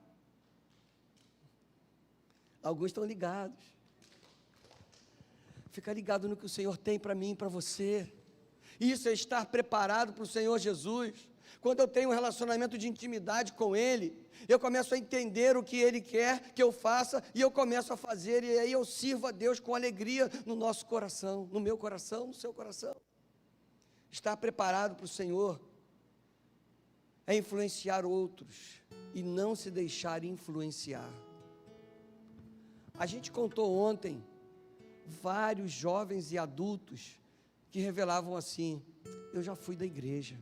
Alguns estão ligados. Fica ligado no que o Senhor tem para mim e para você. Isso é estar preparado para o Senhor Jesus. Quando eu tenho um relacionamento de intimidade com Ele, eu começo a entender o que Ele quer que eu faça, e eu começo a fazer, e aí eu sirvo a Deus com alegria no nosso coração, no meu coração, no seu coração. Estar preparado para o Senhor é influenciar outros e não se deixar influenciar. A gente contou ontem vários jovens e adultos que revelavam assim: eu já fui da igreja,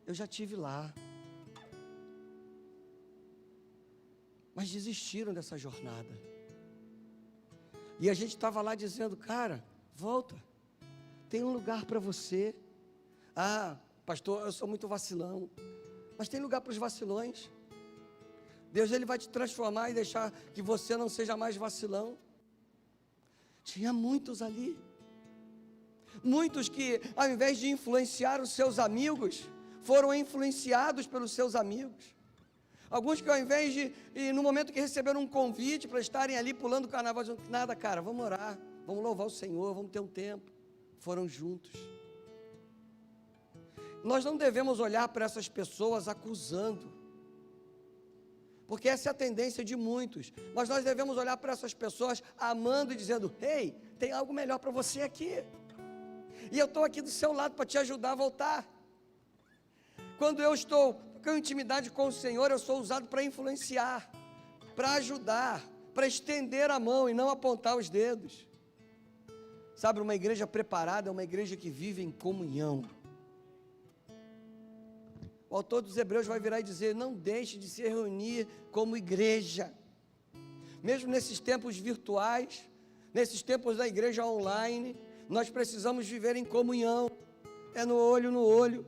eu já estive lá, mas desistiram dessa jornada. E a gente estava lá dizendo: cara, volta, tem um lugar para você. Ah, pastor, eu sou muito vacilão. Mas tem lugar para os vacilões. Deus, Ele vai te transformar e deixar que você não seja mais vacilão. Tinha muitos ali, muitos que, ao invés de influenciar os seus amigos, foram influenciados pelos seus amigos. Alguns que, ao invés de, e no momento que receberam um convite para estarem ali pulando o carnaval, dizendo: nada, cara, vamos orar, vamos louvar o Senhor, vamos ter um tempo, foram juntos. Nós não devemos olhar para essas pessoas acusando, porque essa é a tendência de muitos. Mas nós devemos olhar para essas pessoas amando e dizendo: ei, tem algo melhor para você aqui, e eu estou aqui do seu lado para te ajudar a voltar. Quando eu estou com intimidade com o Senhor, eu sou usado para influenciar, para ajudar, para estender a mão e não apontar os dedos. Sabe, uma igreja preparada é uma igreja que vive em comunhão. O autor dos Hebreus vai virar e dizer: não deixe de se reunir como igreja. Mesmo nesses tempos virtuais, nesses tempos da igreja online, nós precisamos viver em comunhão. É no olho,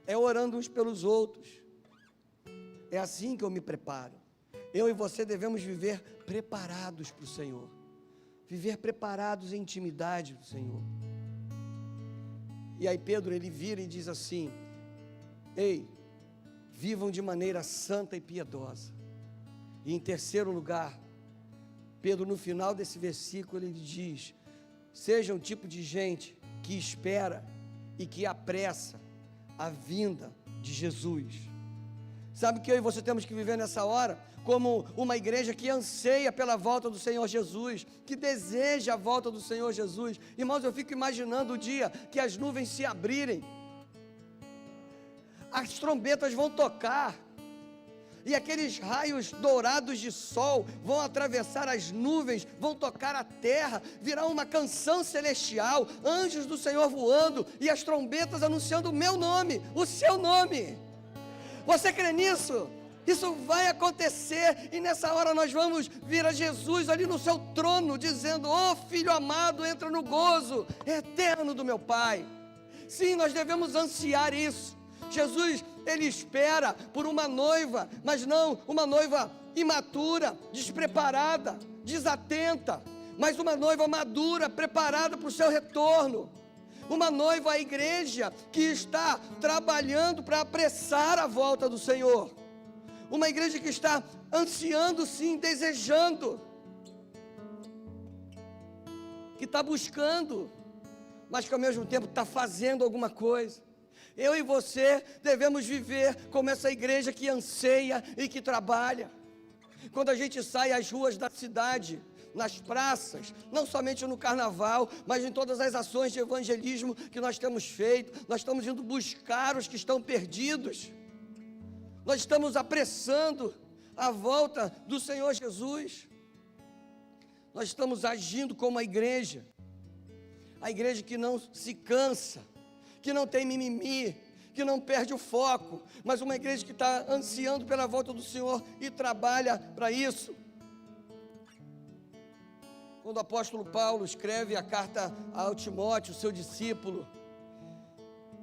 é orando uns pelos outros. É assim que eu me preparo. Eu e você devemos viver preparados para o Senhor, viver preparados em intimidade do Senhor. E aí Pedro, ele vira e diz assim: ei, vivam de maneira santa e piedosa. E em terceiro lugar, Pedro, no final desse versículo, ele diz: seja um tipo de gente que espera e que apressa a vinda de Jesus. Sabe que eu e você temos que viver nessa hora como uma igreja que anseia pela volta do Senhor Jesus, que deseja a volta do Senhor Jesus. Irmãos, eu fico imaginando o dia que as nuvens se abrirem, as trombetas vão tocar, e aqueles raios dourados de sol vão atravessar as nuvens, vão tocar a terra, virá uma canção celestial, anjos do Senhor voando, e as trombetas anunciando o meu nome, o seu nome. Você crê nisso? Isso vai acontecer, e nessa hora nós vamos vir a Jesus ali no seu trono, dizendo: ó Filho amado, entra no gozo eterno do meu Pai. Sim, nós devemos ansiar isso. Jesus, Ele espera por uma noiva, mas não uma noiva imatura, despreparada, desatenta, mas uma noiva madura, preparada para o seu retorno. Uma noiva, a igreja, que está trabalhando para apressar a volta do Senhor. Uma igreja que está ansiando sim, desejando, que está buscando, mas que ao mesmo tempo está fazendo alguma coisa. Eu e você devemos viver como essa igreja que anseia e que trabalha. Quando a gente sai às ruas da cidade, nas praças, não somente no carnaval, mas em todas as ações de evangelismo que nós temos feito, nós estamos indo buscar os que estão perdidos. Nós estamos apressando a volta do Senhor Jesus. Nós estamos agindo como a igreja que não se cansa, que não tem mimimi, que não perde o foco, mas uma igreja que está ansiando pela volta do Senhor e trabalha para isso. Quando o apóstolo Paulo escreve a carta ao Timóteo, seu discípulo,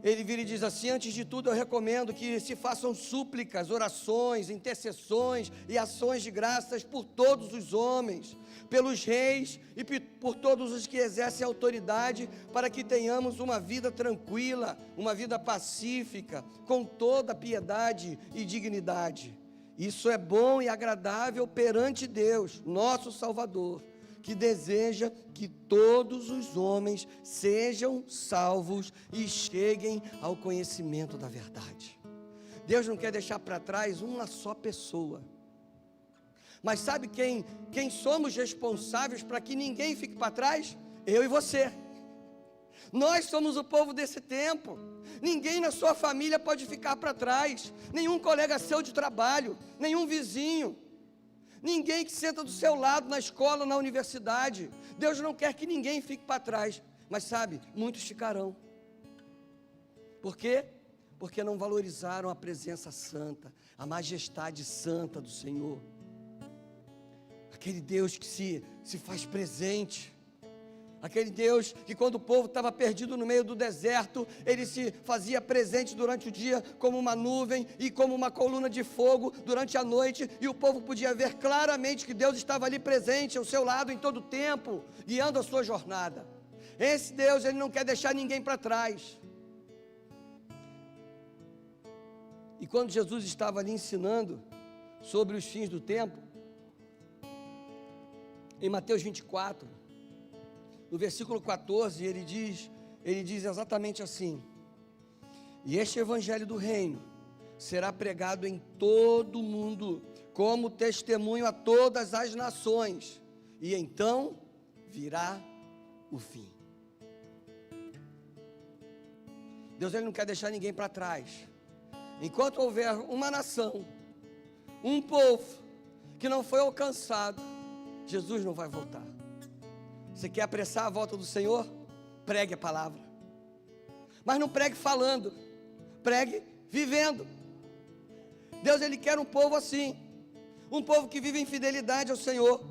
ele vira e diz assim: antes de tudo eu recomendo que se façam súplicas, orações, intercessões e ações de graças por todos os homens, pelos reis e por todos os que exercem autoridade, para que tenhamos uma vida tranquila, uma vida pacífica, com toda piedade e dignidade. Isso é bom e agradável perante Deus, nosso Salvador, que deseja que todos os homens sejam salvos e cheguem ao conhecimento da verdade. Deus não quer deixar para trás uma só pessoa. Mas sabe quem somos responsáveis para que ninguém fique para trás? Eu e você. Nós somos o povo desse tempo. Ninguém na sua família pode ficar para trás. Nenhum colega seu de trabalho, nenhum vizinho, ninguém que senta do seu lado na escola, na universidade. Deus não quer que ninguém fique para trás. Mas sabe, muitos ficarão. Por quê? Porque não valorizaram a presença santa, a majestade santa do Senhor. Aquele Deus que se faz presente. Aquele Deus que quando o povo estava perdido no meio do deserto, Ele se fazia presente durante o dia como uma nuvem e como uma coluna de fogo durante a noite, e o povo podia ver claramente que Deus estava ali presente ao seu lado em todo o tempo, guiando a sua jornada. Esse Deus, Ele não quer deixar ninguém para trás. E quando Jesus estava ali ensinando sobre os fins do tempo, em Mateus 24, no versículo 14, ele diz exatamente assim: e este evangelho do reino será pregado em todo o mundo, como testemunho a todas as nações, e então virá o fim. Deus, Ele não quer deixar ninguém para trás. Enquanto houver uma nação, um povo que não foi alcançado, Jesus não vai voltar. Você quer apressar a volta do Senhor? Pregue a palavra. Mas não pregue falando, pregue vivendo. Deus, Ele quer um povo assim, um povo que vive em fidelidade ao Senhor,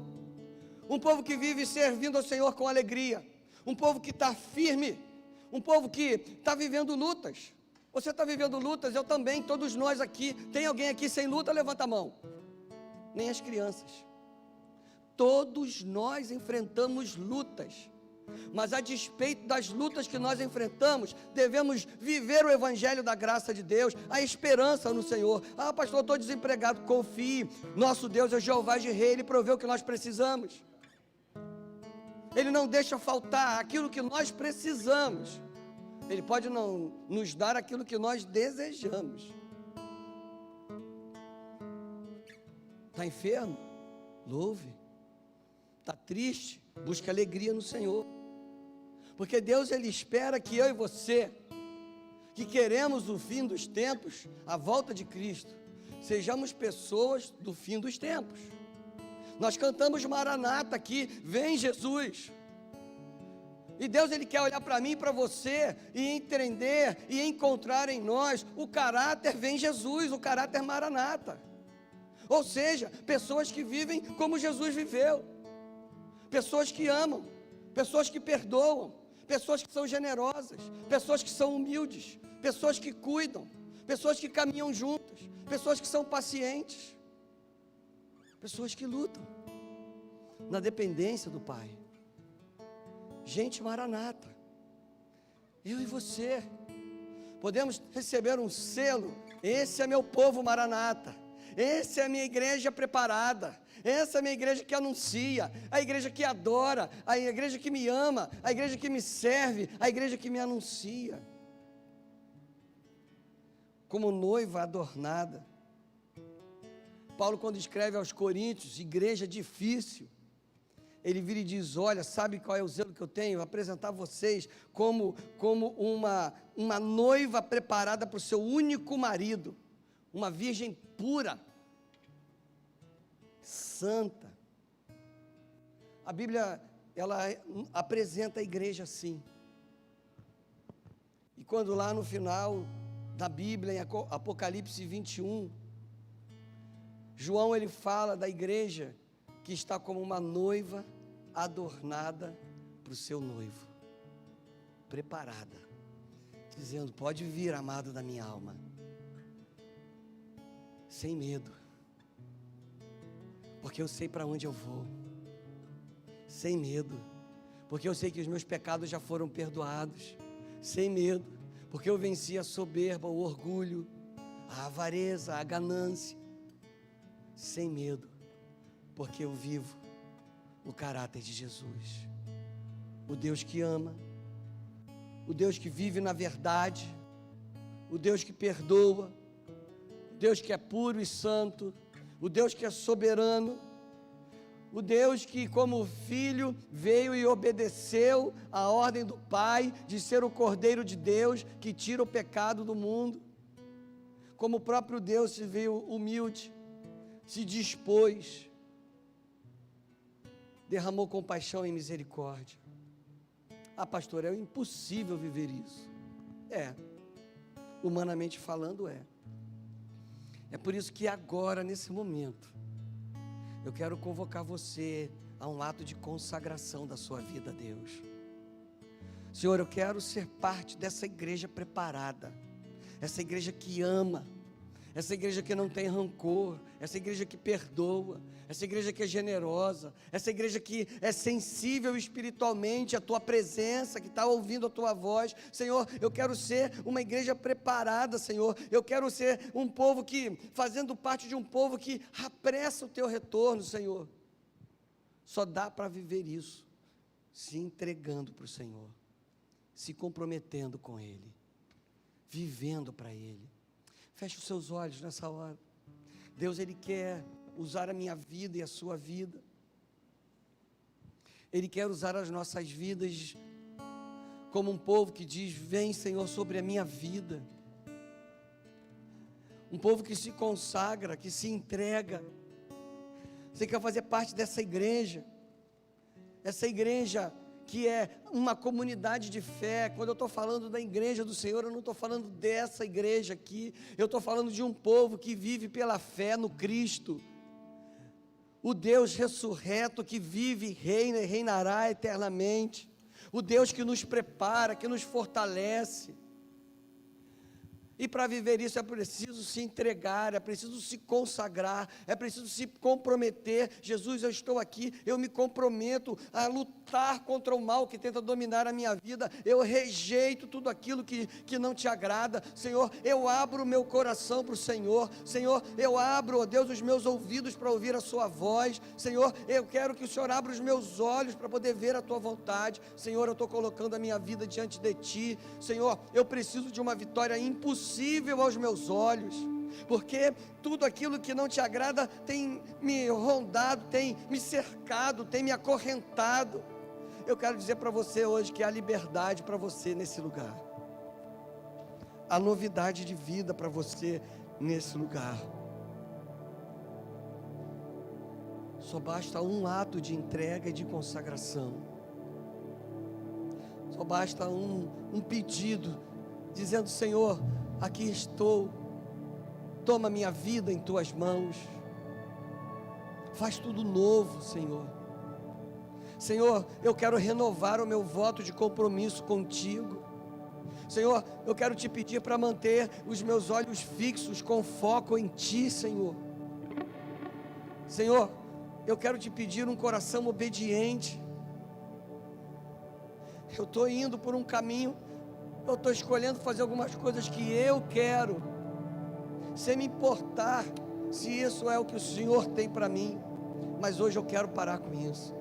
um povo que vive servindo ao Senhor com alegria, um povo que está firme, um povo que está vivendo lutas. Você está vivendo lutas, eu também, todos nós aqui. Tem alguém aqui sem luta? Levanta a mão. Nem as crianças. Todos nós enfrentamos lutas, mas a despeito das lutas que nós enfrentamos, devemos viver o evangelho da graça de Deus, a esperança no Senhor. Ah, pastor, eu estou desempregado. Confie, nosso Deus é Jeová Jireh, Ele provê o que nós precisamos. Ele não deixa faltar aquilo que nós precisamos. Ele pode não nos dar aquilo que nós desejamos. Está enfermo? Louve. Está triste? Busque alegria no Senhor. Porque Deus, Ele espera que eu e você, que queremos o fim dos tempos, a volta de Cristo, sejamos pessoas do fim dos tempos. Nós cantamos Maranata aqui, vem Jesus. E Deus, Ele quer olhar para mim e para você e entender e encontrar em nós o caráter vem Jesus, o caráter Maranata. Ou seja, pessoas que vivem como Jesus viveu. Pessoas que amam, pessoas que perdoam, pessoas que são generosas, pessoas que são humildes, pessoas que cuidam, pessoas que caminham juntas, pessoas que são pacientes, pessoas que lutam na dependência do Pai. Gente Maranata. Eu e você podemos receber um selo. Esse é meu povo Maranata, essa é a minha igreja preparada, essa é a minha igreja que anuncia, a igreja que adora, a igreja que me ama, a igreja que me serve, a igreja que me anuncia, como noiva adornada. Paulo, quando escreve aos Coríntios, igreja difícil, ele vira e diz: olha, sabe qual é o zelo que eu tenho? Apresentar vocês como uma noiva preparada para o seu único marido, uma virgem pura, santa. A Bíblia, ela apresenta a igreja assim. E quando lá no final da Bíblia, em Apocalipse 21, João, ele fala da igreja que está como uma noiva adornada para o seu noivo, preparada, dizendo: pode vir, amado da minha alma, sem medo, porque eu sei para onde eu vou, sem medo, porque eu sei que os meus pecados já foram perdoados, sem medo, porque eu venci a soberba, o orgulho, a avareza, a ganância, sem medo, porque eu vivo o caráter de Jesus, o Deus que ama, o Deus que vive na verdade, o Deus que perdoa, o Deus que é puro e santo, o Deus que é soberano, o Deus que, como filho, veio e obedeceu a ordem do Pai de ser o Cordeiro de Deus que tira o pecado do mundo. Como o próprio Deus se veio humilde, se dispôs, derramou compaixão e misericórdia. Ah, pastor, é impossível viver isso. Humanamente falando é. É por isso que agora, nesse momento, eu quero convocar você a um ato de consagração da sua vida a Deus. Senhor, eu quero ser parte dessa igreja preparada, essa igreja que ama, essa igreja que não tem rancor, essa igreja que perdoa, essa igreja que é generosa, essa igreja que é sensível espiritualmente à Tua presença, que está ouvindo a Tua voz. Senhor, eu quero ser uma igreja preparada, Senhor. Eu quero ser um povo que, fazendo parte de um povo que apressa o Teu retorno, Senhor. Só dá para viver isso se entregando para o Senhor, se comprometendo com Ele, vivendo para Ele. Feche os seus olhos nessa hora. Deus, Ele quer usar a minha vida e a sua vida. Ele quer usar as nossas vidas como um povo que diz: vem, Senhor, sobre a minha vida. Um povo que se consagra, que se entrega. Você quer fazer parte dessa igreja? Essa igreja que é uma comunidade de fé. Quando eu estou falando da igreja do Senhor, eu não estou falando dessa igreja aqui, eu estou falando de um povo que vive pela fé no Cristo, o Deus ressurreto que vive, reina e reinará eternamente, o Deus que nos prepara, que nos fortalece. E para viver isso é preciso se entregar, é preciso se consagrar, é preciso se comprometer. Jesus, eu estou aqui, eu me comprometo a lutar contra o mal que tenta dominar a minha vida. Eu rejeito tudo aquilo que não te agrada. Senhor, eu abro o meu coração para o Senhor. Senhor, eu abro, ó Deus, os meus ouvidos para ouvir a sua voz. Senhor, eu quero que o Senhor abra os meus olhos para poder ver a tua vontade. Senhor, eu estou colocando a minha vida diante de ti. Senhor, eu preciso de uma vitória impossível aos meus olhos, porque tudo aquilo que não te agrada tem me rondado, tem me cercado, tem me acorrentado. Eu quero dizer para você hoje que há liberdade para você nesse lugar, há novidade de vida para você nesse lugar. Só basta um ato de entrega e de consagração, só basta um pedido, dizendo: Senhor, aqui estou, toma minha vida em tuas mãos, faz tudo novo, Senhor. Senhor, eu quero renovar o meu voto de compromisso contigo. Senhor, eu quero te pedir para manter os meus olhos fixos com foco em ti, Senhor. Senhor, eu quero te pedir um coração obediente. Eu estou indo por um caminho Eu estou escolhendo fazer algumas coisas que eu quero, sem me importar se isso é o que o Senhor tem para mim, mas hoje eu quero parar com isso.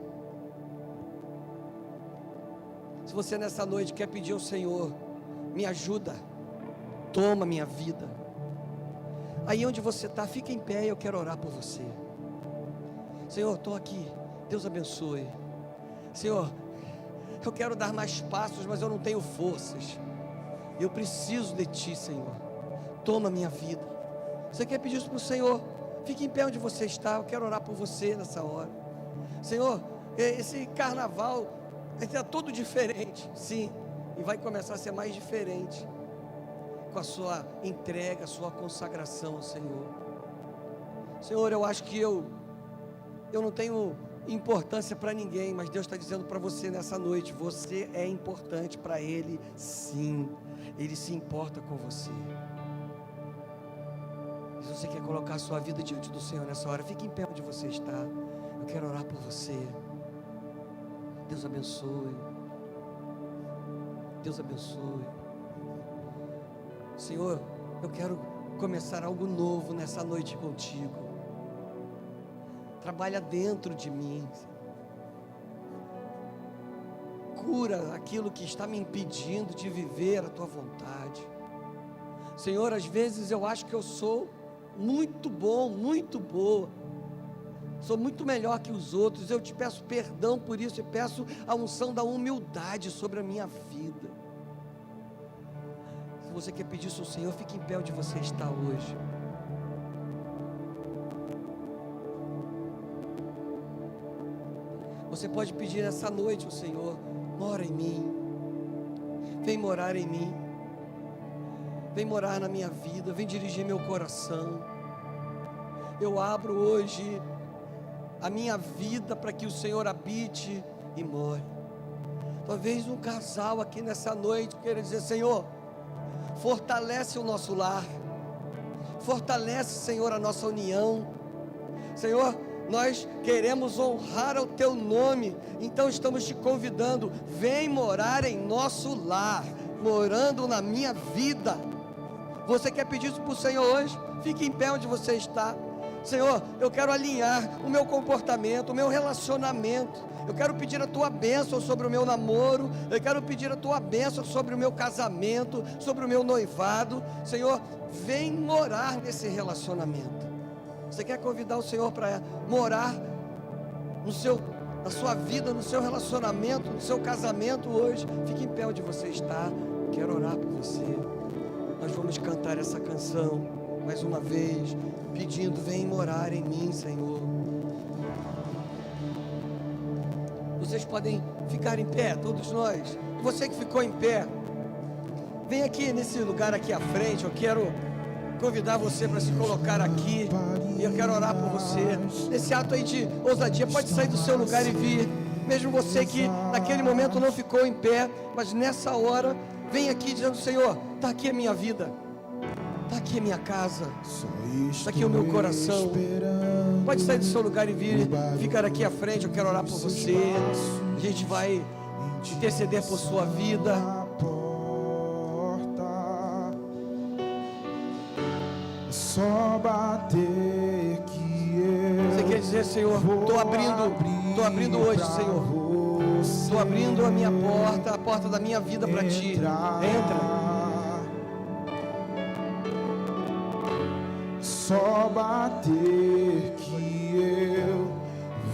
Se você nessa noite quer pedir ao Senhor, me ajuda, toma minha vida, aí onde você está, fica em pé, eu quero orar por você. Senhor, estou aqui, Deus abençoe. Senhor, eu quero dar mais passos, mas eu não tenho forças, eu preciso de Ti, Senhor, toma minha vida. Você quer pedir isso para o Senhor? Fique em pé onde você está, eu quero orar por você nessa hora. Senhor, esse carnaval está todo diferente, sim, e vai começar a ser mais diferente, com a sua entrega, a sua consagração ao Senhor. Senhor, eu acho que eu não tenho importância para ninguém, mas Deus está dizendo para você nessa noite, você é importante para Ele, sim, Ele se importa com você. Se você quer colocar a sua vida diante do Senhor nessa hora, fique em pé onde você está, eu quero orar por você. Deus abençoe, Deus abençoe. Senhor, eu quero começar algo novo nessa noite contigo. Trabalha dentro de mim, cura aquilo que está me impedindo de viver a tua vontade. Senhor, às vezes eu acho que eu sou muito bom, muito boa, sou muito melhor que os outros. Eu te peço perdão por isso e peço a unção da humildade sobre a minha vida. Se você quer pedir isso ao Senhor, fique em pé onde você está hoje. Você pode pedir essa noite ao Senhor, mora em mim, vem morar em mim, vem morar na minha vida, vem dirigir meu coração. Eu abro hoje a minha vida para que o Senhor habite e more. Talvez um casal aqui nessa noite queira dizer: Senhor, fortalece o nosso lar, fortalece, Senhor, a nossa união. Senhor, nós queremos honrar ao Teu nome, então estamos te convidando, vem morar em nosso lar, morando na minha vida. Você quer pedir isso para o Senhor hoje? Fique em pé onde você está. Senhor, eu quero alinhar o meu comportamento, o meu relacionamento. Eu quero pedir a Tua bênção sobre o meu namoro. Eu quero pedir a Tua bênção sobre o meu casamento, sobre o meu noivado. Senhor, vem morar nesse relacionamento. Você quer convidar o Senhor para morar na sua vida, no seu relacionamento, no seu casamento hoje? Fique em pé onde você está. Quero orar por você. Nós vamos cantar essa canção mais uma vez, pedindo: vem morar em mim, Senhor. Vocês podem ficar em pé, todos nós. Você que ficou em pé, vem aqui nesse lugar aqui à frente. Eu quero convidar você para se colocar aqui, e eu quero orar por você. Nesse ato aí de ousadia, pode sair do seu lugar e vir. Mesmo você que naquele momento não ficou em pé, mas nessa hora, vem aqui dizendo: Senhor, está aqui a minha vida, está aqui a minha casa, está aqui o meu coração. Pode sair do seu lugar e vir, ficar aqui à frente. Eu quero orar por você. A gente vai interceder por sua vida. Só bater que eu. Você quer dizer: Senhor, estou abrindo hoje, Senhor. Estou abrindo a minha porta, a porta da minha vida para Ti. Entra. Só bater que eu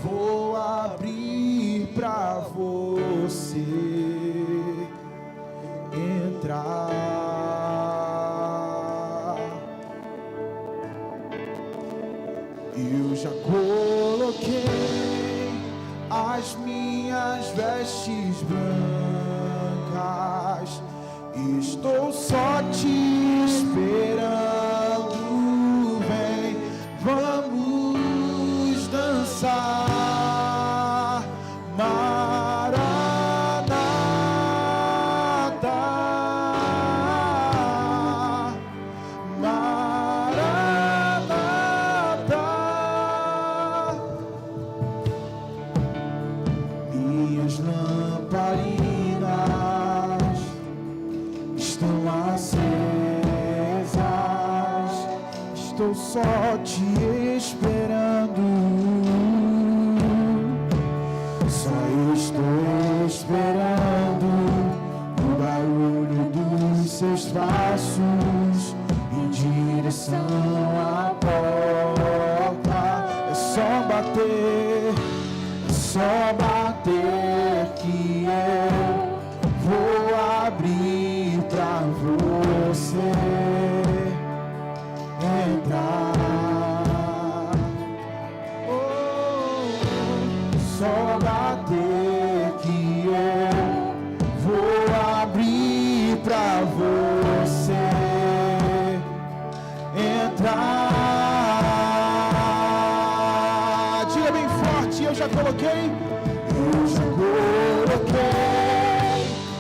vou abrir pra você entrar. Eu já coloquei as minhas vestes brancas, estou só te esperando. Vem, vamos dançar. Maranata, Maranata. Minhas lamparinas te esperando. Só estou esperando o barulho dos seus passos em direção à porta. É só bater que eu vou abrir pra você entrar. Só bater que eu vou abrir pra você entrar. Diga bem forte, eu já coloquei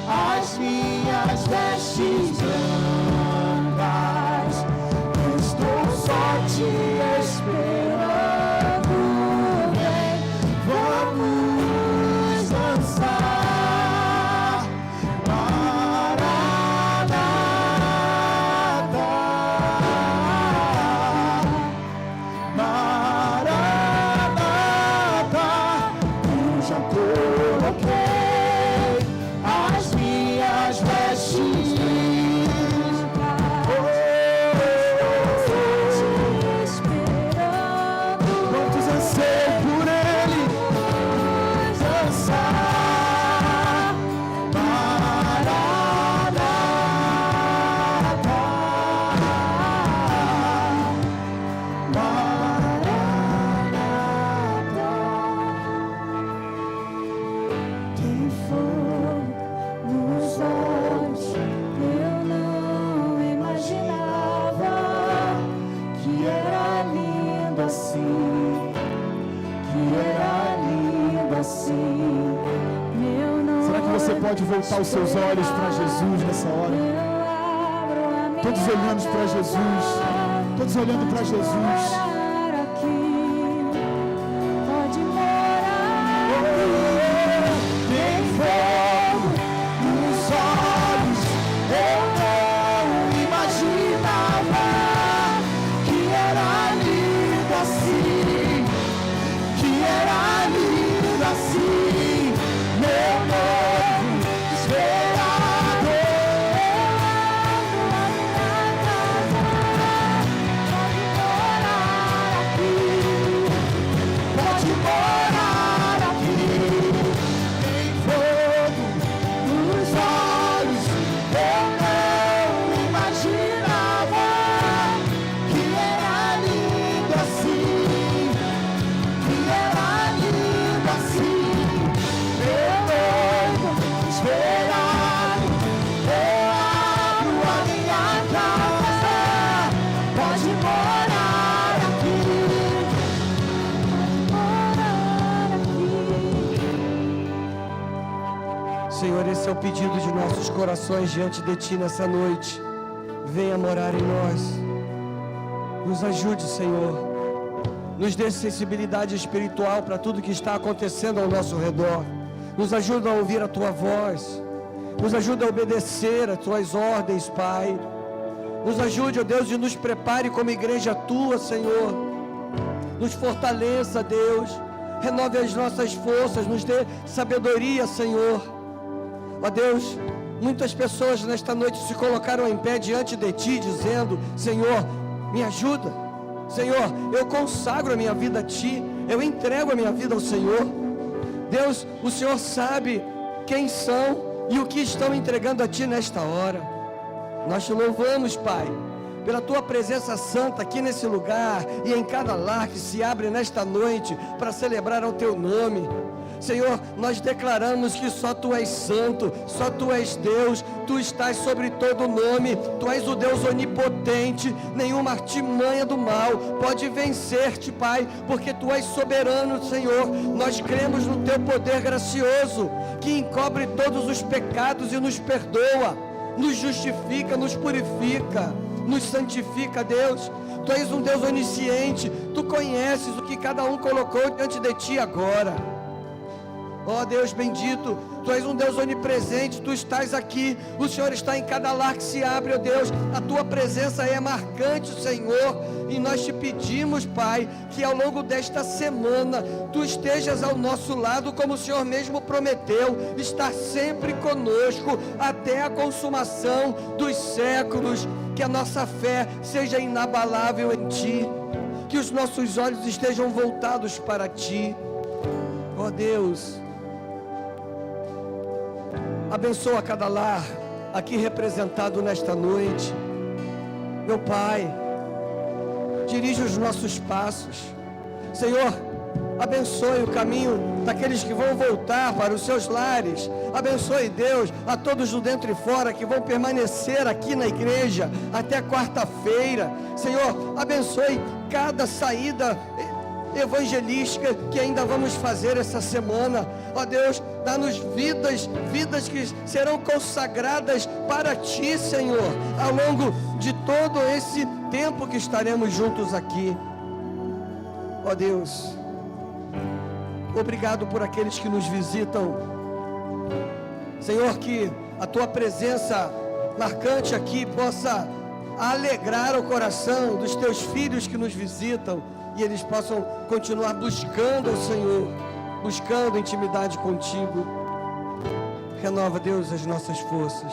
as minhas vestes brancas. Estou só te esperando. Vem, vamos dançar. Maranata, Maranata. Eu já coloquei as minhas vestes. Quantos anseiam por Ele dançar? Maranata, Maranata. Tem fogo nos olhos, eu não imaginava que era lindo assim, que era lindo assim. Será que você pode voltar os seus olhos para Jesus nessa hora? Todos olhando para Jesus, todos olhando para Jesus. Pode morar. Tem fogo nos olhos, eu não imaginava que era lindo assim, que era lindo assim, meu noivo esperado. Pode morar aqui. Tem fogo nos olhos, eu não imaginava que era lindo assim, que era lindo assim, meu noivo esperado. Eu abro a minha casa, pode morar aqui, Senhor, esse é o pedido de nossos corações diante de Ti nessa noite. Venha morar em nós. Nos ajude, Senhor. Nos dê sensibilidade espiritual para tudo que está acontecendo ao nosso redor. Nos ajuda a ouvir a Tua voz. Nos ajuda a obedecer às Tuas ordens, Pai. Nos ajude, ó Deus, e nos prepare como igreja Tua, Senhor. Nos fortaleça, Deus. Renove as nossas forças. Nos dê sabedoria, Senhor. Ó Deus, muitas pessoas nesta noite se colocaram em pé diante de Ti, dizendo: Senhor, me ajuda. Senhor, eu consagro a minha vida a Ti. Eu entrego a minha vida ao Senhor. Deus, o Senhor sabe quem são e o que estão entregando a Ti nesta hora. Nós Te louvamos, Pai, pela Tua presença santa aqui nesse lugar e em cada lar que se abre nesta noite para celebrar ao Teu nome. Senhor, nós declaramos que só Tu és santo, só Tu és Deus, Tu estás sobre todo nome, Tu és o Deus onipotente, nenhuma artimanha do mal pode vencer-te, Pai, porque Tu és soberano, Senhor. Nós cremos no Teu poder gracioso, que encobre todos os pecados e nos perdoa, nos justifica, nos purifica, nos santifica, Deus. Tu és um Deus onisciente, Tu conheces o que cada um colocou diante de Ti agora. Ó Deus bendito, Tu és um Deus onipresente, Tu estás aqui, o Senhor está em cada lar que se abre, ó Deus, a Tua presença é marcante, Senhor, e nós te pedimos, Pai, que ao longo desta semana, Tu estejas ao nosso lado, como o Senhor mesmo prometeu, estar sempre conosco, até a consumação dos séculos, que a nossa fé seja inabalável em Ti, que os nossos olhos estejam voltados para Ti, ó Deus. Abençoa cada lar aqui representado nesta noite. Meu Pai, dirige os nossos passos. Senhor, abençoe o caminho daqueles que vão voltar para os seus lares. Abençoe, Deus, a todos do dentro e fora que vão permanecer aqui na igreja até quarta-feira. Senhor, abençoe cada saída evangelística que ainda vamos fazer essa semana. Ó Deus, dá-nos vidas que serão consagradas para Ti, Senhor, ao longo de todo esse tempo que estaremos juntos aqui. Ó Deus, obrigado por aqueles que nos visitam. Senhor, que a Tua presença marcante aqui possa alegrar o coração dos Teus filhos que nos visitam, e eles possam continuar buscando o Senhor, buscando intimidade contigo. Renova, Deus, as nossas forças,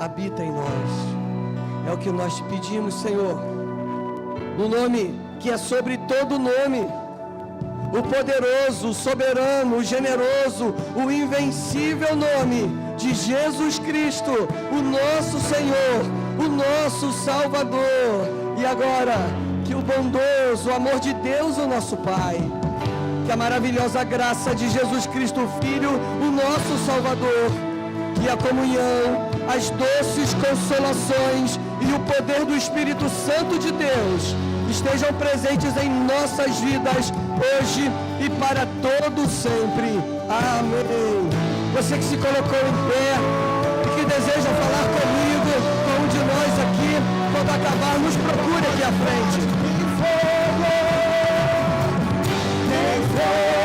habita em nós, é o que nós te pedimos, Senhor, no nome que é sobre todo nome, o poderoso, o soberano, o generoso, o invencível nome de Jesus Cristo, o nosso Senhor, o nosso Salvador. E agora, que o bondoso amor de Deus, o nosso Pai, que a maravilhosa graça de Jesus Cristo, Filho, o nosso Salvador, e a comunhão, as doces consolações e o poder do Espírito Santo de Deus estejam presentes em nossas vidas, hoje e para todo sempre. Amém. Você que se colocou em pé e que deseja falar comigo, com um de nós aqui, quando acabar, nos procure aqui à frente. Tem fogo, tem fogo.